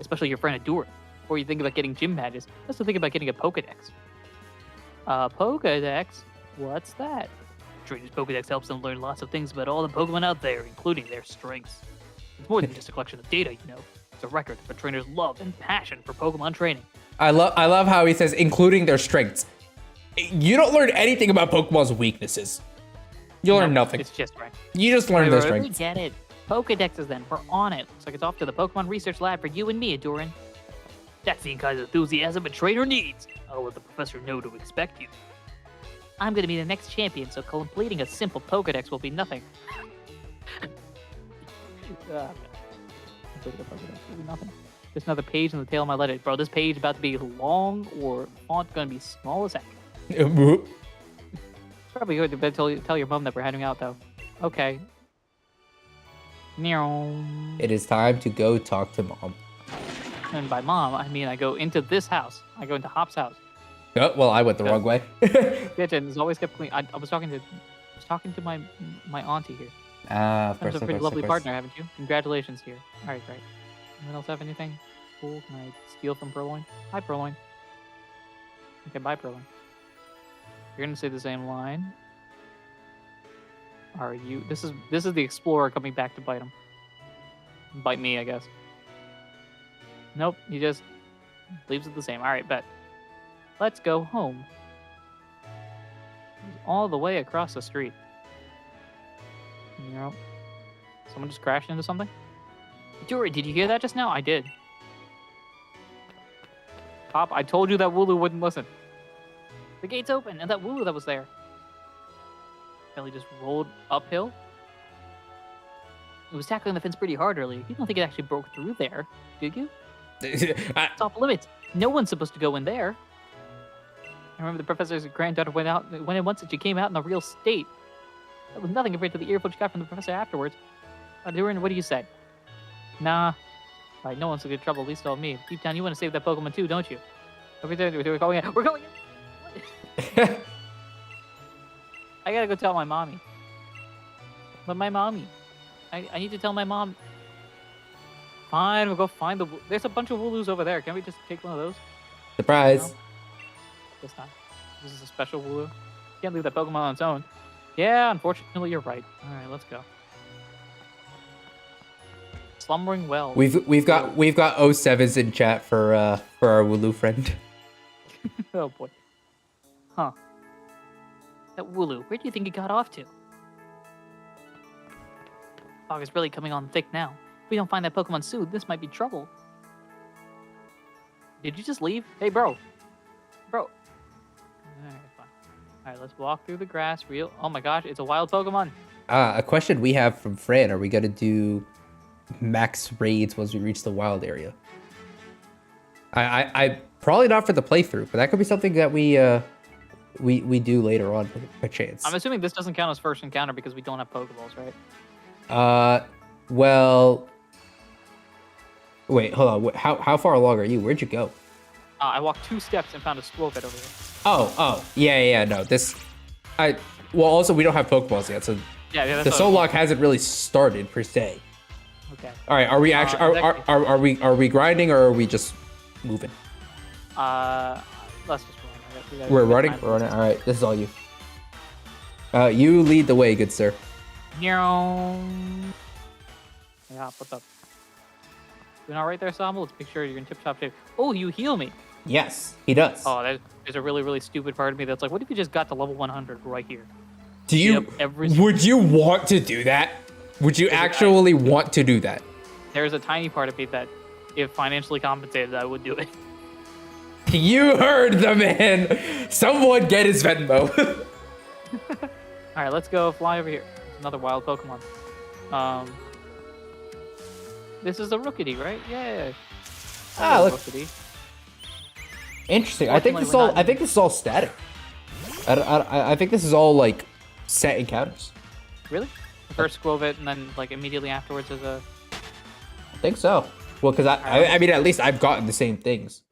Especially your friend Ahdurin. Before you think about getting gym badges, let's think about getting a Pokedex. Pokedex? What's that? Trainer's Pokedex helps them learn lots of things about all the Pokemon out there, including their strengths. It's more than just a collection of data, you know. It's a record of a trainer's love and passion for Pokemon training. I love how he says, including their strengths. You don't learn anything about Pokemon's weaknesses. You learn nothing. It's just right. You just learn their strengths. We get it. Pokedexes then. We're on it. Looks like it's off to the Pokemon Research Lab for you and me, Ahdurin. That's the kind of enthusiasm a trainer needs. I'll let the professor know to expect you. I'm going to be the next champion, so completing a simple Pokedex will be nothing. Nothing. Just another page in the tail of my letter. Bro, this page about to be long or font going to be small as heck. Probably good to tell your mom that we're heading out, though. Okay. It is time to go talk to Mom. And by Mom, I mean I go into this house. I go into Hop's house. Oh, well, I went the wrong way. Kitchen is always kept clean. I was talking to my auntie here. That's a pretty lovely partner, haven't you? Congratulations here. All right, great. Anyone else have anything cool? Can I steal from Purloin? Hi, Purloin. Okay, bye, Purloin. You're gonna say the same line. Are you? This is the explorer coming back to bite him. Bite me, I guess. Nope, he just leaves it the same. All right, bet. Let's go home. He's all the way across the street. Nope. Someone just crashed into something? Dory, did you hear that just now? I did. Pop, I told you that Wooloo wouldn't listen. The gate's open, and that Wooloo that was there. Ellie just rolled uphill. It was tackling the fence pretty hard earlier. You don't think it actually broke through there, did you? It's off limits. No one's supposed to go in there. I remember the professor's granddaughter went in once and she came out in a real state. That was nothing compared to the earful she got from the professor afterwards. Ahdurin, what do you say? Nah. Alright, no one's in good trouble, at least all me. Deep down, you want to save that Pokemon too, don't you? Over there, we're going in. We're going in! I gotta go tell my mommy. But my mommy. I need to tell my mom. Fine, we'll go find the... There's a bunch of Wooloos over there. Can we just take one of those? Surprise. No? Guess not. This is a special Wooloo. Can't leave that Pokemon on its own. Yeah, unfortunately, you're right. Alright, let's go. Slumbering well. We've got 07s in chat for our Wooloo friend. Oh boy. Huh. That Wooloo, where do you think it got off to? Fog is really coming on thick now. If we don't find that Pokemon soon, this might be trouble. Did you just leave? Hey, bro. Bro. Alright, fine. Alright, let's walk through the grass. Oh my gosh, it's a wild Pokemon. A question we have from Fran. Are we going to do max raids once we reach the wild area? I probably not for the playthrough, but that could be something that we do later on per chance. I'm assuming this doesn't count as first encounter because we don't have Pokeballs, right? Well, wait, hold on. How far along are you? Where'd you go? I walked 2 steps and found a Squirtle over there. Oh, yeah, no, well, also we don't have Pokeballs yet, so yeah, the SoulLocke hasn't really started per se. Okay. All right, are we actually are we grinding or are we just moving? Let's just run. We're running. All right, this is all you. You lead the way, good sir. Yeah, what's up? Doing all right there, Sam? Let's make sure you're in tip-top shape. Oh, you heal me. Yes, he does. Oh, there's a really, really stupid part of me that's like, what if you just got to level 100 right here? Do you? Would you want to do that? Would you actually want to do that? There's a tiny part of me that, if financially compensated, I would do it. You heard the man. Someone get his Venmo. All right, let's go fly over here. Another wild Pokemon. This is a Rookity, right? Yeah. Look. Rookity. Interesting. I think this is all static. I think this is all like set encounters. Really? First Squovit, and then like immediately afterwards is a. I think so. Well, because I mean, at least I've gotten the same things.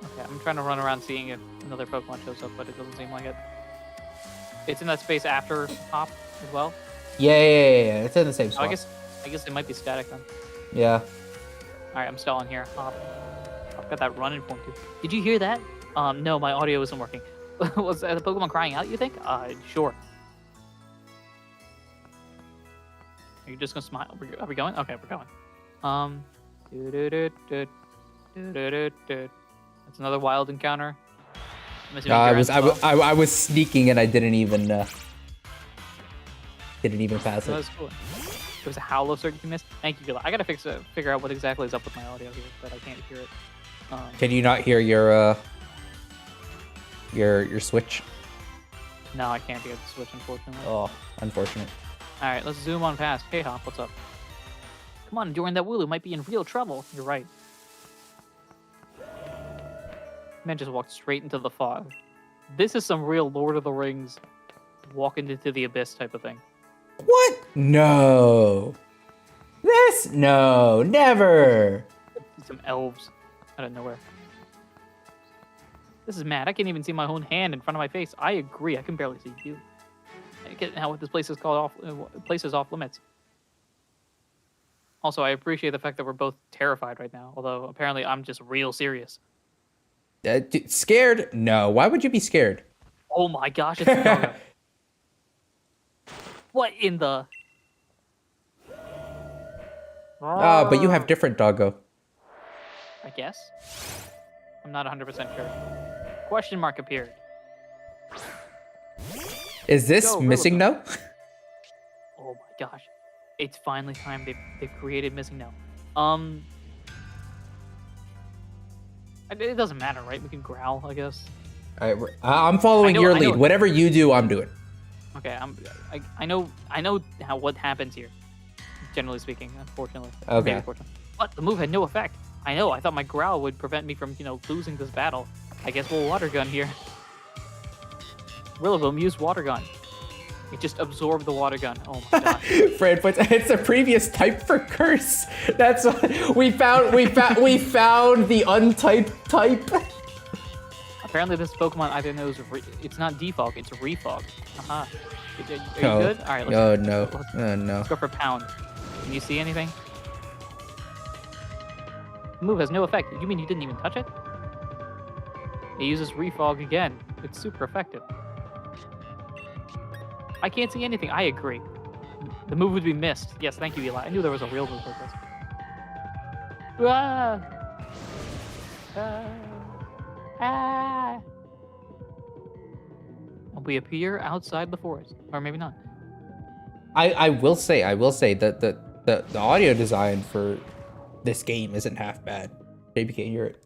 Okay, I'm trying to run around seeing if another Pokemon shows up, but it doesn't seem like it. It's in that space after Hop as well. Yeah. It's in the same spot. I guess it might be static then. Yeah. All right, I'm stalling here. Hop. I've got that running form too. Did you hear that? No, my audio isn't working. Was the Pokemon crying out? You think? Sure. Are you just gonna smile? Are we going? Okay, we're going. That's another wild encounter. I was sneaking and I didn't even pass it. That was cool. There was a howl of certain you missed. Thank you. I gotta figure out what exactly is up with my audio here, but I can't hear it. Can you not hear your Switch? No, I can't hear the Switch, unfortunately. Oh, unfortunate. All right, let's zoom on past. Hey, Hop, what's up? Come on, Ahdurin, that Wooloo might be in real trouble. You're right. Man just walked straight into the fog. This is some real Lord of the Rings walking into the abyss type of thing. What? No. No, never. Some elves out of nowhere. This is mad. I can't even see my own hand in front of my face. I agree. I can barely see you. I get how this place is called off limits. Also, I appreciate the fact that we're both terrified right now. Although apparently I'm just real serious. Scared? No. Why would you be scared? Oh my gosh! It's a doggo. What in the? But you have different doggo. I guess. I'm not 100% sure. Question mark appeared. Is this missing no? Oh my gosh. It's finally time they've created missing no. It doesn't matter, right? We can growl, I guess. All right, I'm following your lead. Whatever you do, I'm doing. Okay, I know what happens here. Generally speaking, unfortunately. Okay. Unfortunately. But the move had no effect. I know. I thought my growl would prevent me from, losing this battle. I guess we'll water gun here. Rillaboom used Water Gun. It just absorbed the Water Gun. Oh my god. Fred puts it's a previous type for curse. That's what we found. We found the untyped type. Apparently, this Pokemon either knows it's not defog, it's refog. Are you No. good? All right. Let's No. Let's go for Pound. Can you see anything? The move has no effect. You mean you didn't even touch it? It uses refog again. It's super effective. I can't see anything. I agree. The move would be missed. Yes, thank you, Eli. I knew there was a real move like this. Ah! And we appear outside the forest, or maybe not. I will say that the audio design for this game isn't half bad. Maybe you can't hear it.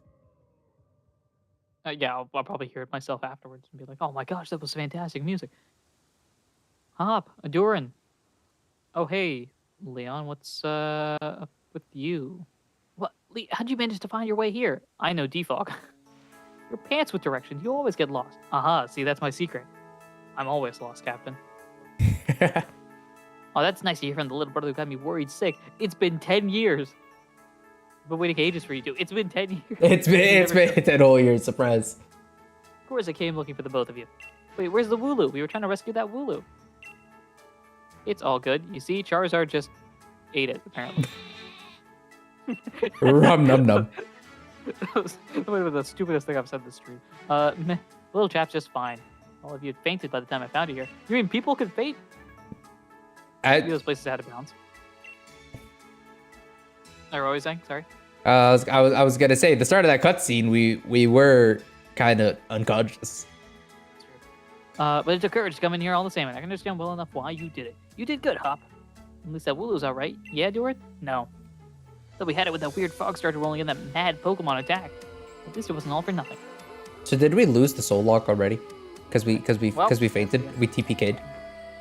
Yeah, I'll probably hear it myself afterwards and be like, "Oh my gosh, that was fantastic music." Hop, Ahdurin. Oh hey, Leon, what's up with you? What? How'd you manage to find your way here? I know defog. Your pants with directions. You always get lost. Aha, see, that's my secret. I'm always lost, Captain. Oh, that's nice to hear from the little brother who got me worried sick. It's been 10 years. I've been waiting ages for you to. It's been 10 years. It's been 10 whole years, surprise. Of course I came looking for the both of you. Wait, where's the Wooloo? We were trying to rescue that Wooloo. It's all good. You see, Charizard just ate it, apparently. Rum num num. That was the stupidest thing I've said this stream. Meh. Little chap's just fine. All of you had fainted by the time I found you here. You mean people could faint? Maybe those places had a bounce. What were you saying? Sorry. I was gonna say the start of that cutscene, we were kind of unconscious. But it took courage to come in here all the same, and I can understand well enough why you did it. You did good, Hop. At least that Wooloo's all right. Yeah, Deward? No. But we had it when that weird fog started rolling in that mad Pokemon attack. At least it wasn't all for nothing. So did we lose the SoulLocke already? Because we fainted. We TPK'd.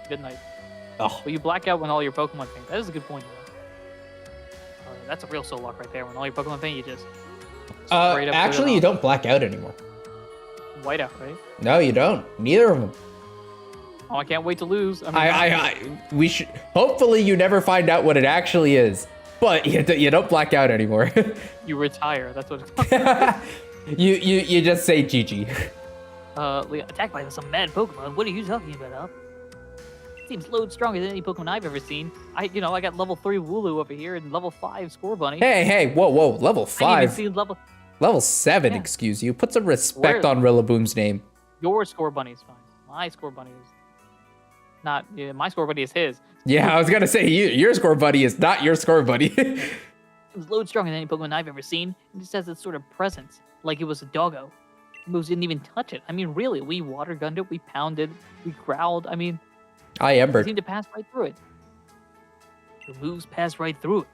Good night. Oh. Well, you black out when all your Pokemon faint. That is a good point. That's a real SoulLocke right there. When all your Pokemon faint, you just actually, you don't black out anymore. White out, right? No, you don't. Neither of them. Oh, I can't wait to lose. We should. Hopefully, you never find out what it actually is. But you don't black out anymore. You retire. That's what it's called. you just say GG. Attacked by some mad Pokemon. What are you talking about, Hop? Seems load stronger than any Pokemon I've ever seen. I got level 3 Wooloo over here and level 5 Score Bunny. Hey, whoa, level 5. I didn't even see level 7, yeah. Excuse you. Put some respect on Rillaboom's name. Your Score Bunny is fine. My Score Bunny is not. Yeah, my Score Bunny is his. Yeah, I was gonna say your Score Bunny is not your Score Bunny. It was load stronger than any Pokemon I've ever seen. It just has this sort of presence, like it was a doggo. The moves didn't even touch it. I mean, really, we water gunned it, we pounded, we growled. I mean, I embered. Seemed to pass right through it. The moves pass right through it.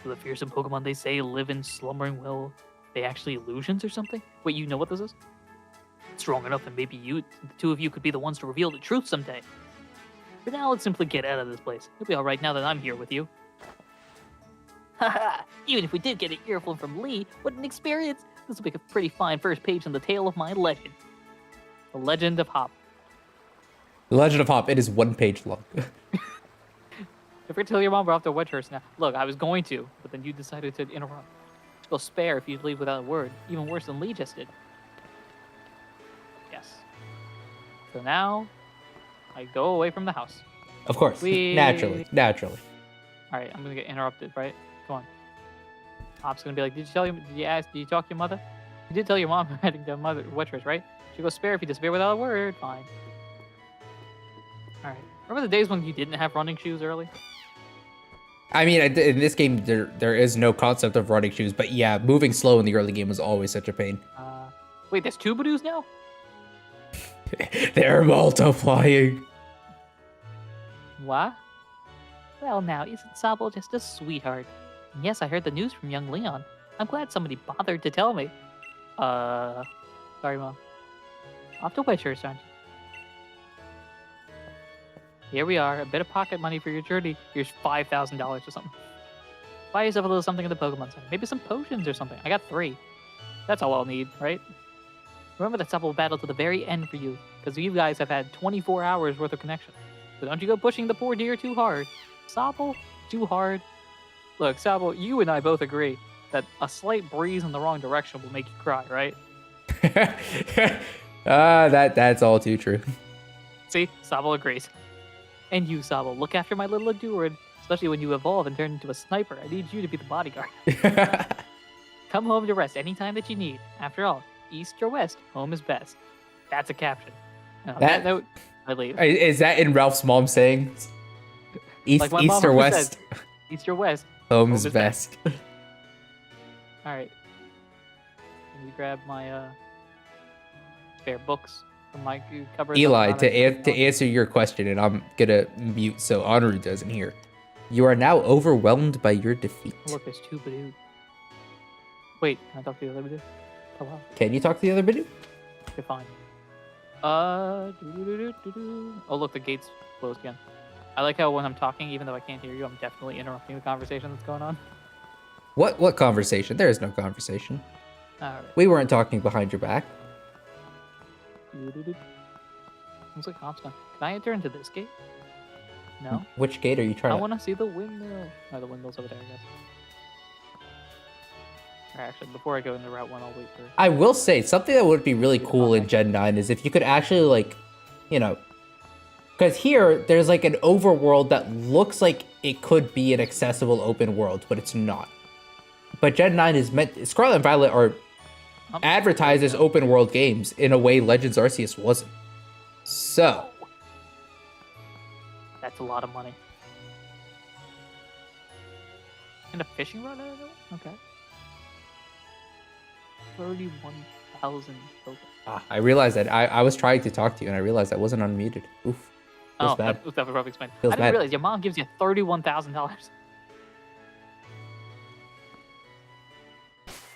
So the fearsome Pokemon they say live in slumbering will, they actually illusions or something? Wait, you know what this is? Strong enough that maybe the two of you could be the ones to reveal the truth someday. For now, let's simply get out of this place. You'll be alright now that I'm here with you. Haha! Even if we did get an earful from Lee, what an experience! This will make a pretty fine first page in the tale of my legend. The Legend of Hop. The Legend of Hop, it is 1 page long. If we tell your mom we're off to Wedgehurst now. Look, I was going to, but then you decided to interrupt. You'll spare if you leave without a word. Even worse than Lee just did. Yes. So now, I go away from the house. Of course. Naturally. Alright, I'm gonna get interrupted, right? Come on. Hop's gonna be like, did you talk to your mother? You did tell your mom you're heading to Wedgehurst, right? She goes, spare if you disappear without a word. Fine. Alright. Remember the days when you didn't have running shoes early? I mean, in this game, there is no concept of running shoes, but yeah, moving slow in the early game was always such a pain. Wait, there's 2 Badoos now? They're multiplying. What? Well, now, isn't Sabo just a sweetheart? And yes, I heard the news from young Leon. I'm glad somebody bothered to tell me. Sorry, Mom. Off to Wedgehurst, aren't you? Here we are, a bit of pocket money for your journey. Here's $5,000 or something. Buy yourself a little something in the Pokemon Center. Maybe some potions or something. I got 3. That's all I'll need, right? Remember that Sabo will battle to the very end for you, because you guys have had 24 hours worth of connection. So don't you go pushing the poor deer too hard. Sabo, too hard. Look, Sabo, you and I both agree that a slight breeze in the wrong direction will make you cry, right? That's all too true. See, Sabo agrees. And you, Sabo, look after my little Ahdurin, especially when you evolve and turn into a sniper. I need you to be the bodyguard. Come home to rest anytime that you need. After all, east or west, home is best. That's a caption. And on that note, I leave. Is that in Ralph's mom saying? East, like east or west? Says, east or west, home is best. All right. Let me grab my spare books from my cupboard. Eli, to answer your question, and I'm gonna mute so Honoru doesn't hear. You are now overwhelmed by your defeat. Oh, look, there's 2 Badoo. Wait, can I talk to the other Badoo? Hello. Can you talk to the other Badoo? Okay, fine. Oh, look, the gate's closed again. I like how when I'm talking, even though I can't hear you, I'm definitely interrupting the conversation that's going on. What conversation? There is no conversation. All right. We weren't talking behind your back. Looks like Hops gone. Can I enter into this gate? No. Which gate are you trying I to... want to see the windmill. Oh, the windmill's over there, I guess. Alright, actually, before I go into Route 1, I'll wait for... I will say, something that would be really cool in Gen 9 is if you could actually, like, you know... Because here, there's, like, an overworld that looks like it could be an accessible open world, but it's not. But Gen 9 is meant... Scarlet and Violet are advertised as open world games in a way Legends Arceus wasn't. So... That's a lot of money. And a fishing rod out of it? Okay. 31,000 tokens. I realized that I was trying to talk to you and I realized I wasn't unmuted. Oof. Feels bad. That would probably explain. I Feels didn't bad. realize your mom gives you $31,000.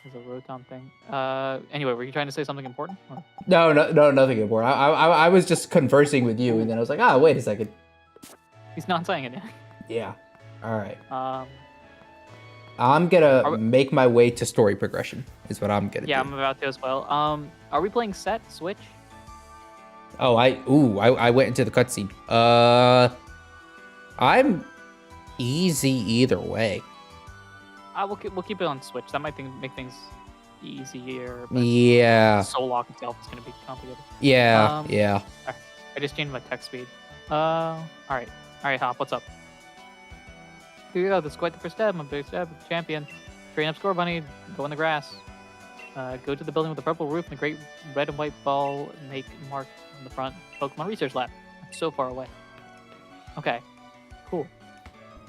There's a Rotom thing. Anyway, were you trying to say something important? Or? No, nothing important. I was just conversing with you and then I was like, wait a second. He's not saying anything. Yeah. All right. I'm gonna make my way to story progression. Is what I'm gonna do. Yeah, I'm about to as well. Are we playing set Switch? Oh, I went into the cutscene. I'm easy either way. We'll keep it on Switch. That might make things easier. But yeah. SoulLocke itself is gonna be complicated. Yeah. Yeah. I just changed my text speed. All right, Hop. What's up? Here you go. This is quite the first step. I'm a big step champion. Train up Score Bunny. Go in the grass. Go to the building with the purple roof and a great red and white ball. Make mark on the front. Pokemon Research Lab. I'm so far away. Okay. Cool.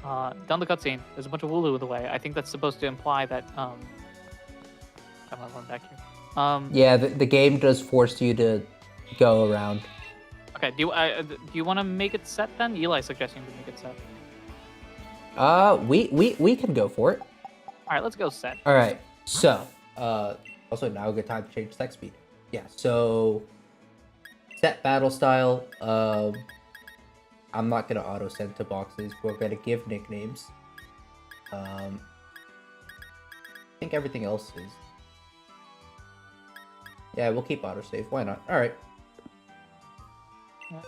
Down the cutscene. There's a bunch of Wooloo in the way. I think that's supposed to imply that I'm not going back here. Yeah, the game does force you to go around. Okay. Do you want to make it set then? Eli's suggesting to make it set. We can go for it. All right, let's go set. All right. So, also now a good time to change text speed. Yeah. So, set battle style. I'm not gonna auto send to boxes. We're gonna give nicknames. I think everything else is. Yeah, we'll keep autosave. Why not? All right. Yeah.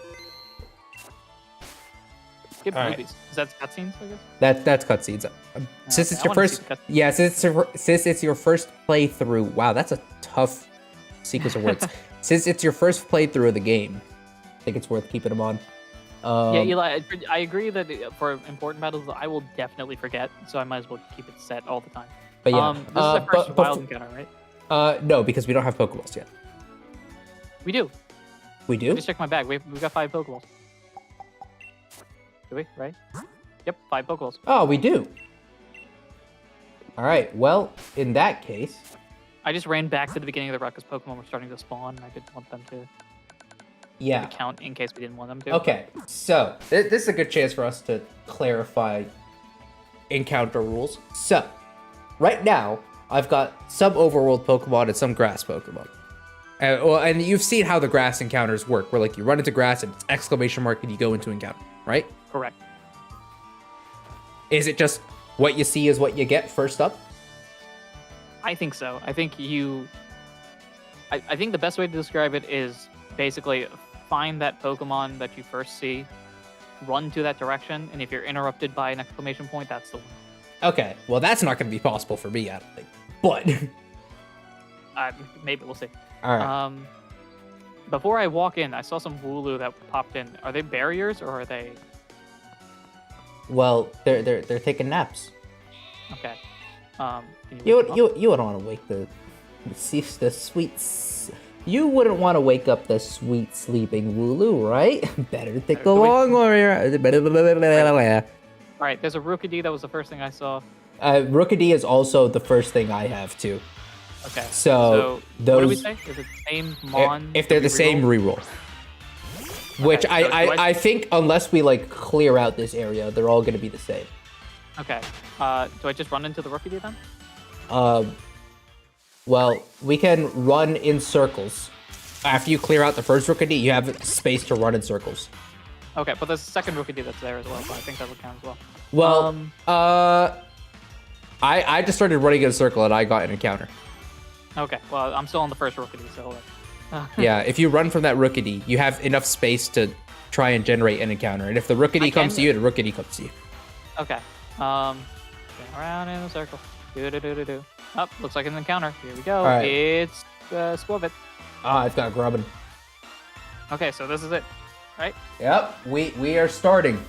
Skip All movies. Is that cutscenes? I guess. That's cutscenes. Since it's I your wanna first, see the yeah, since it's your first playthrough. Wow, that's a tough sequence of words. Since it's your first playthrough of the game, I think it's worth keeping them on. Yeah, Eli, I agree that for important battles, I will definitely forget, so I might as well keep it set all the time. But yeah, this is the first wild encounter, right? No, because we don't have Pokeballs yet. We do. We do? Just check my bag. We've got 5 Pokeballs. Do we? Right? Yep, 5 Pokeballs. Oh, we do. All right. Well, in that case, I just ran back to the beginning of the route because Pokemon were starting to spawn, and I didn't want them to. Yeah. Count in case we didn't want them to. Okay, so this is a good chance for us to clarify encounter rules. So, right now, I've got some overworld Pokemon and some grass Pokemon. And you've seen how the grass encounters work, where like you run into grass and it's exclamation mark and you go into encounter, right? Correct. Is it just what you see is what you get first up? I think so. I think you I think the best way to describe it is basically find that Pokemon that you first see, run to that direction, and if you're interrupted by an exclamation point, that's the one. Okay, well, that's not going to be possible for me, I don't think. But maybe we'll see. all right. Before I walk in, I saw some Wooloo that popped in. Are they barriers or are they? Well, they're taking naps. Okay. You wouldn't want to wake the sweet. You wouldn't want to wake up the sweet sleeping Wooloo, right? Better take a long warrior. All right, there's a Rookidee. That was the first thing I saw. Rookidee is also the first thing I have too. Okay. So those. What do we say? Is it the same Mon? If they're the same reroll. Which okay, I think unless we like clear out this area, they're all gonna be the same. Okay. Do I just run into the Rookidee then? Well, we can run in circles. After you clear out the first Rookidee, you have space to run in circles. Okay, but there's a second Rookidee that's there as well, so I think that would count as well. Well, I just started running in a circle and I got an encounter. Okay, well, I'm still on the first Rookidee, so... Yeah, if you run from that Rookidee, you have enough space to try and generate an encounter. And if the Rookidee comes to you, the Rookidee comes to you. Okay. Going around in a circle. Do. Oh, looks like an encounter. Here we go. Right. It's Squirvet. Ah, it's got Grubbin. Okay, so this is it, right? Yep, we are starting.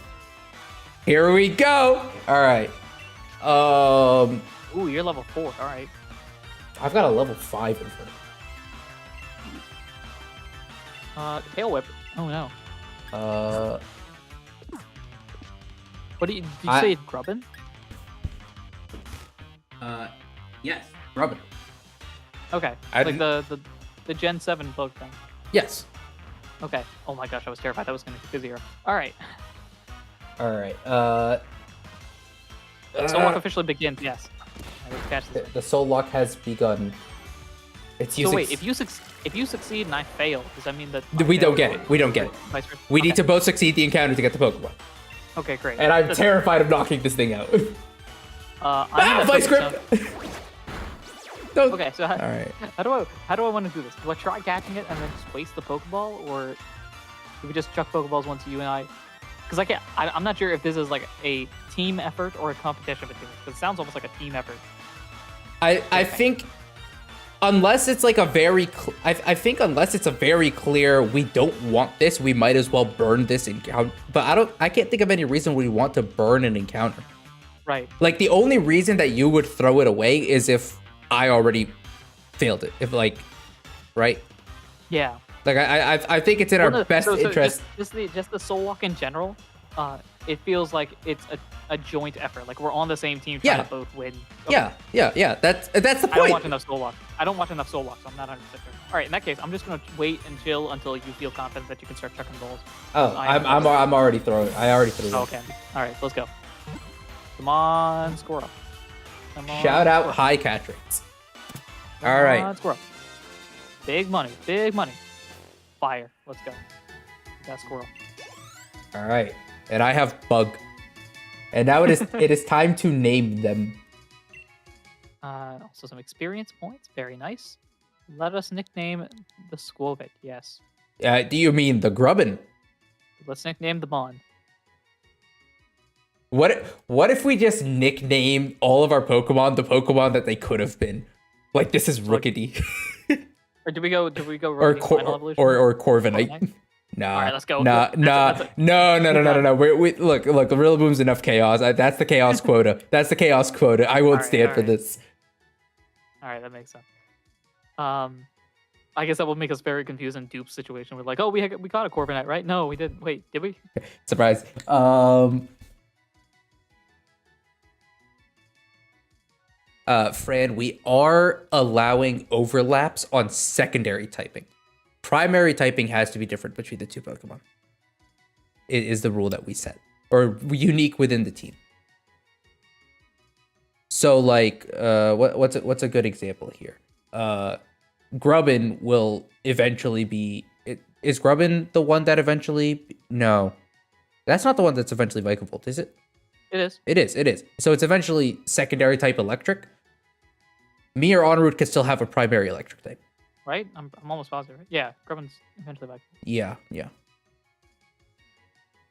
Here we go. All right. Ooh, you're level 4. All right. I've got a level 5 in front of me. Tail Whip. Oh no. What did you say? Grubbin? Yes, Grubbin. Okay. Like the Gen 7 Pokemon. Yes. Okay. Oh my gosh, I was terrified that was gonna be 0. All right. All right. SoulLocke officially begins. Yes. I will catch this. The SoulLocke has begun. It's using. So wait, if you succeed and I fail, does that mean that we don't get it? We don't get it. We need to both succeed the encounter to get the Pokemon. Okay, great. And I'm terrified of knocking this thing out. Vice Grip. Okay, so all right. How do I want to do this? Do I try catching it and then just waste the Pokeball, or do we just chuck Pokeballs once you and I? Because I'm not sure if this is like a team effort or a competition between us. Because it sounds almost like a team effort. I think unless it's like a very, I think unless it's a very clear we don't want this, we might as well burn this encounter. But I can't think of any reason we want to burn an encounter. Right. Like the only reason that you would throw it away is if I already failed it. If like, right? Yeah. Like I think it's in our best interest. Just the SoulLocke in general, it feels like it's a joint effort. Like we're on the same team trying to both win. Okay. Yeah. That's the point. I don't watch enough SoulLocke, so I'm not 100% sure. All right, in that case, I'm just gonna wait and chill until you feel confident that you can start chucking balls. Oh, I'm already throwing. I already threw. Okay. All right, let's go. Come on, score up. Shout out high catch rates. All right. Score up. Big money. Big money. Fire. Let's go. Got squirrel. All right. And I have bug. And now it is time to name them. Also some experience points. Very nice. Let us nickname the Squirvet. Yes. Do you mean the Grubbin? Let's nickname the Mon. What if we just nickname all of our Pokemon the Pokemon that they could have been? Like this is Rookidee. Or do we go or Corviknight? Nah. All right, let's go. No. We look. The Rillaboom's enough chaos. That's the chaos quota. I won't stand for this. All right, that makes sense. I guess that will make us very confused in dupe situation. We're like, oh, we got a Corviknight, right? No, we didn't. Wait, did we? Surprise. Fran, we are allowing overlaps on secondary typing. Primary typing has to be different between the two Pokemon. It is the rule that we set, or unique within the team. So, like, what's a good example here? Grubbin will eventually be. Is Grubbin the one that eventually? No, that's not the one that's eventually Vikavolt, is it? It is. It is. So it's eventually secondary type electric. Me or Honorwood could still have a primary electric type. right? I'm almost positive. Right? Yeah, Grubbin's eventually back. Yeah.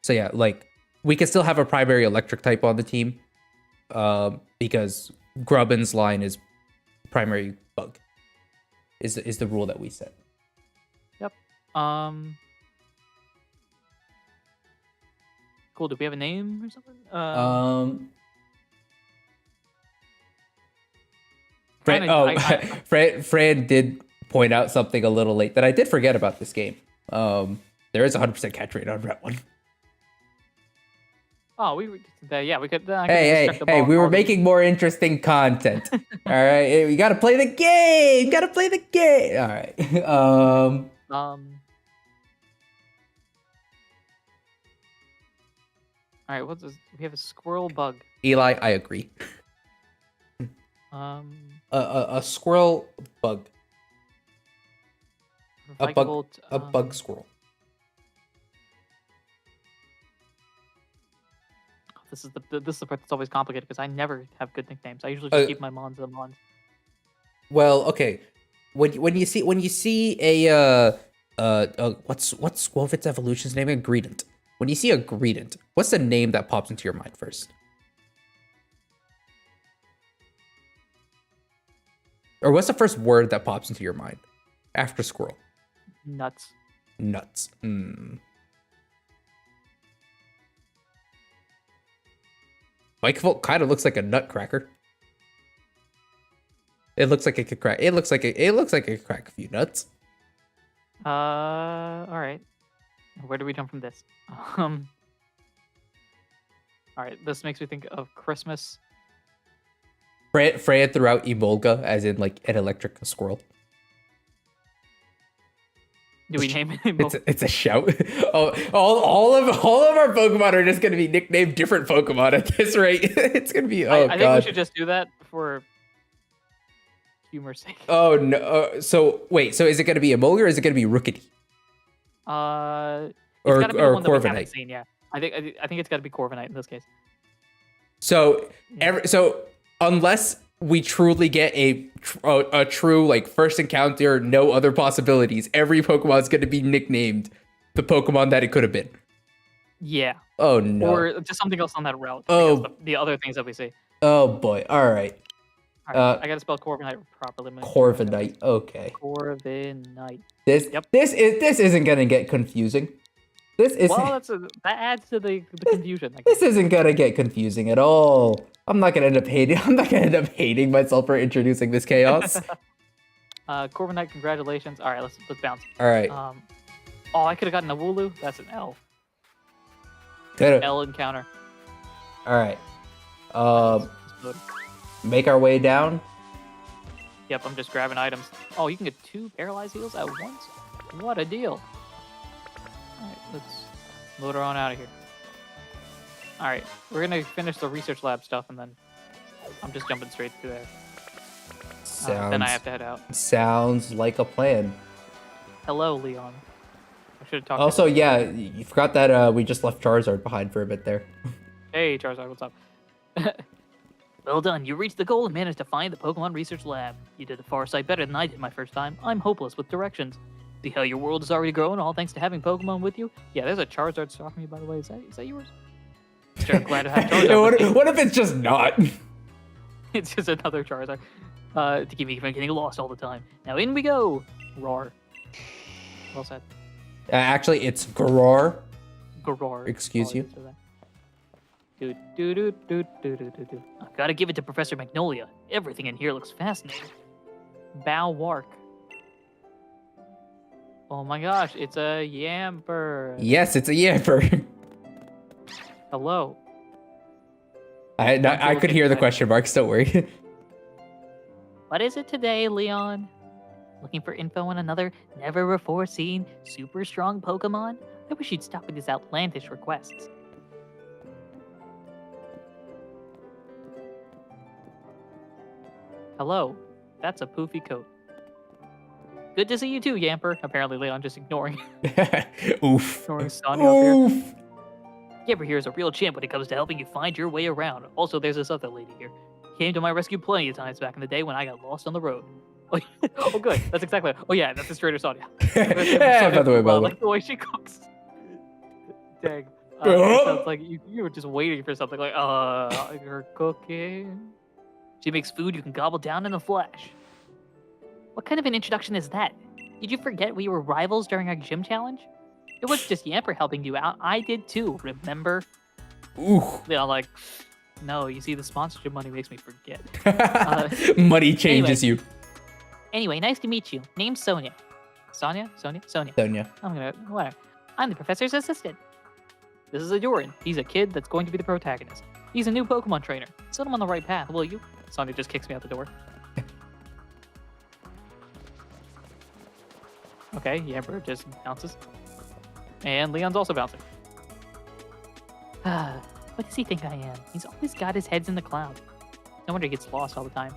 So yeah, like we can still have a primary electric type on the team, because Grubbin's line is primary bug. Is the rule that we set. Yep. Cool. Do we have a name or something? Fran did point out something a little late that I did forget about this game. There is 100% catch rate on Route 1. Oh, we could. Hey! We were making more interesting content. All right, hey, we gotta play the game. All right. All right. What's this? We have a squirrel bug. Eli, I agree. A squirrel bug. A bug squirrel. This is the part that's always complicated because I never have good nicknames. I usually just keep my mons the mons. Well, okay. When you see a what's Squovit's evolution's name? A Greedent. When you see a Greedent, what's the name that pops into your mind first? Or what's the first word that pops into your mind after squirrel? Nuts. Mikevolt kind of looks like a nutcracker. It looks like it could crack. It looks like it could crack a few nuts. All right. Where do we jump from this? All right. This makes me think of Christmas. Freya threw out Emolga as in like an electric squirrel. Do we name it? It's a shout. Oh, all of our Pokemon are just gonna be nicknamed different Pokemon at this rate. It's gonna be. I think we should just do that for humor's sake. Oh no! So wait. So is it gonna be Emolga or is it gonna be Rookity? Or Corviknight. Seen, yeah. I think it's got to be Corviknight in this case. So unless we truly get a true like first encounter, no other possibilities, every Pokemon is going to be nicknamed the Pokemon that it could have been. Yeah. Oh no. Or just something else on that route. Oh. The other things that we see. Oh boy. All right. I gotta spell Corviknight properly. Corviknight. Okay. Corviknight. This isn't gonna get confusing. That adds to the confusion. This isn't gonna get confusing at all. I'm not gonna end up hating myself for introducing this chaos. Corviknight, congratulations. All right, let's bounce. All right. I could have gotten a Wooloo. That's an L. L encounter. All right. Make our way down. Yep, I'm just grabbing items. Oh, you can get 2 paralyzed heals at once? What a deal. Alright, let's load her on out of here. Alright, we're gonna finish the research lab stuff and then I'm just jumping straight to there. Then I have to head out. Sounds like a plan. Hello, Leon. I should have talked Also, yeah, you forgot that we just left Charizard behind for a bit there. Hey, Charizard, what's up? Well done, you reached the goal and managed to find the Pokemon Research Lab. You did the far sight better than I did my first time. I'm hopeless with directions. See how your world is already growing, all thanks to having Pokemon with you? Yeah, there's a Charizard stalking me, by the way. Is that yours? Sure, I'm glad to have Charizard. What if it's just not? It's just another Charizard. To keep me from getting lost all the time. Now in we go! Roar. Well said. Actually, it's Garar. Garar. Excuse you. I've got to give it to Professor Magnolia. Everything in here looks fascinating. Bow-Wark. Oh my gosh, it's a Yamper. Yes, it's a Yamper. Hello. I could hear the question marks, don't worry. What is it today, Leon? Looking for info on another never-before-seen, super strong Pokemon? I wish you'd stop with these outlandish requests. Hello. That's a poofy coat. Good to see you too, Yamper. Apparently Leon just ignoring. Oof. Ignoring Sonya up here. Yamper here is a real champ when it comes to helping you find your way around. Also, there's this other lady here. Came to my rescue plenty of times back in the day when I got lost on the road. Oh, good. That's exactly. Oh yeah, that's his trader Sonia. Yeah, by the way, Like the way she cooks. Dang. It sounds like you were just waiting for something like, you're cooking. She makes food you can gobble down in a flash. What kind of an introduction is that? Did you forget we were rivals during our gym challenge? It was just Yamper helping you out. I did too, remember? Ooh. Yeah, like, no, you see, the sponsorship money makes me forget. Money changes you. Anyway, nice to meet you. Name's Sonia. Sonia? Sonia. Whatever. I'm the professor's assistant. This is Ahdurin. He's a kid that's going to be the protagonist. He's a new Pokemon trainer. Set him on the right path, will you? Sonia just kicks me out the door. Okay, Yamper just bounces. And Leon's also bouncing. What does he think I am? He's always got his heads in the clouds. No wonder he gets lost all the time.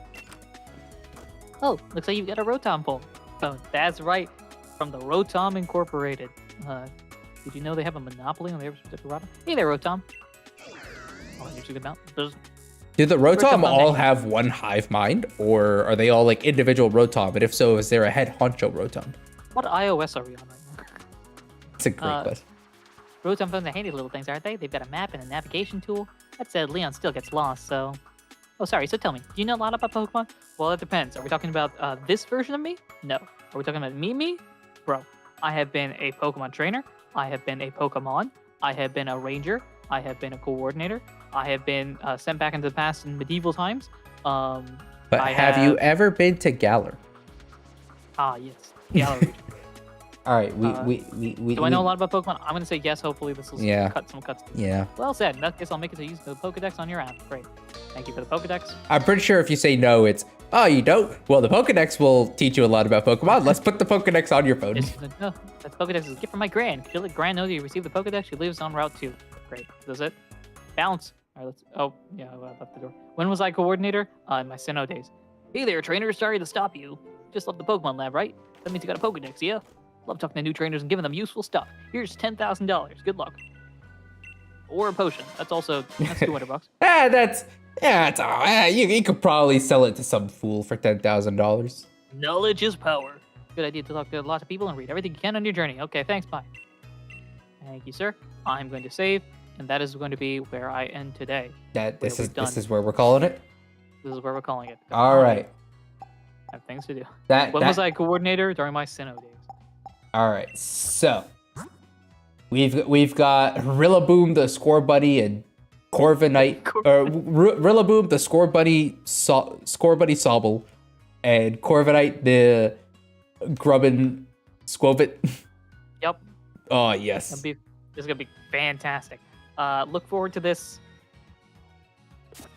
Oh, looks like you've got a Rotom phone. That's right, from the Rotom Incorporated. Did you know they have a monopoly on their specific Rotom? Hey there, Rotom. Oh, you're too good now. Do the Rotom all have one hive mind, or are they all like individual Rotom? And if so, is there a head honcho Rotom? What iOS are we on right now? That's a great question. Rotom phones are handy little things, aren't they? They've got a map and a navigation tool. That said, Leon still gets lost, so... Oh, sorry, so tell me, do you know a lot about Pokemon? Well, it depends. Are we talking about this version of me? No. Are we talking about me? Bro, I have been a Pokemon trainer. I have been a Pokemon. I have been a ranger. I have been a coordinator. I have been sent back into the past in medieval times. But have you ever been to Galar? Ah, yes. Galar region. All right, do I know a lot about Pokemon? I'm gonna say yes. Hopefully, this will cut some cuts. Yeah. Well said. In that case, I'll make it so you use the Pokedex on your app. Great. Thank you for the Pokedex. I'm pretty sure if you say no, it's you don't. Well, the Pokedex will teach you a lot about Pokemon. Let's put the Pokedex on your phone. No, that Pokedex is a gift from my Gran. Feel like Gran knows you received the Pokedex. She lives on Route 2. Great. Does it? Bounce. All right. Let's. Oh, yeah. I left the door. When was I coordinator? In my Sinnoh days. Hey there, trainer. Sorry to stop you. Just left the Pokemon lab, right? That means you got a Pokedex, yeah? Love talking to new trainers and giving them useful stuff. Here's $10,000. Good luck. Or a potion. That's $200. That's all. You could probably sell it to some fool for $10,000. Knowledge is power. Good idea to talk to lots of people and read everything you can on your journey. Okay, thanks. Bye. Thank you, sir. I'm going to save, and that is going to be where I end today. This is where we're calling it. This is where we're calling it. All right. I have things to do. When was I coordinator? During my Sinnoh days. All right, so we've got Rillaboom, the Score Buddy, and Corviknight, or Rillaboom, the Score Buddy, Sobble, and Corviknight, the Grubbin Squovit. Yep. Oh yes. This is gonna be fantastic. Look forward to this.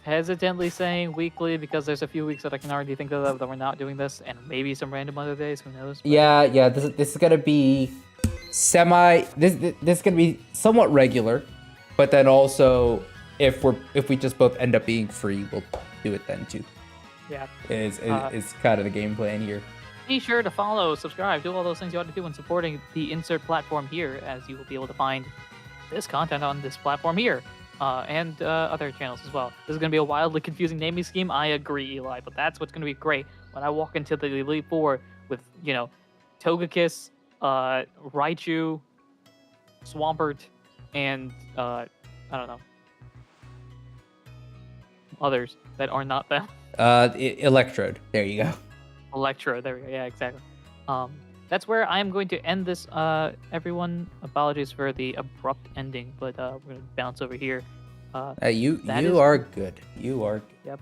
Hesitantly saying weekly because there's a few weeks that I can already think of that we're not doing this, and maybe some random other days. Who knows? But... Yeah. This is gonna be This is gonna be somewhat regular, but then also if we just both end up being free, we'll do it then too. Yeah. Is kind of the game plan here. Be sure to follow, subscribe, do all those things you ought to do when supporting the insert platform here, as you will be able to find this content on this platform here. And other channels as well. This is going to be a wildly confusing naming scheme. I agree, Eli, but that's what's going to be great when I walk into the Elite Four with, Togekiss, Raichu, Swampert, and, I don't know, others that are not them. Electrode. There you go. Electrode. There we go. Yeah, exactly. That's where I'm going to end this, everyone. Apologies for the abrupt ending, but we're going to bounce over here. You are good. You are good.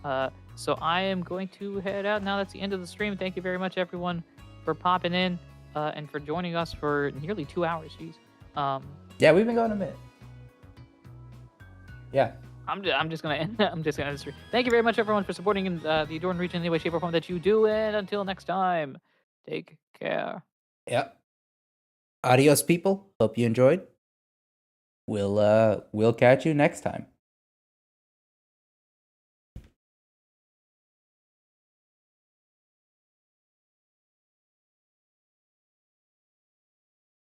Yep. So I am going to head out now. That's the end of the stream. Thank you very much, everyone, for popping in and for joining us for nearly 2 hours. Jeez. Yeah, we've been going a minute. Yeah. I'm just gonna end. I'm just gonna end the stream. Thank you very much, everyone, for supporting in the Ahdurin region in any way, shape, or form that you do. And until next time, take care. Yep. Adios, people. Hope you enjoyed. We'll catch you next time.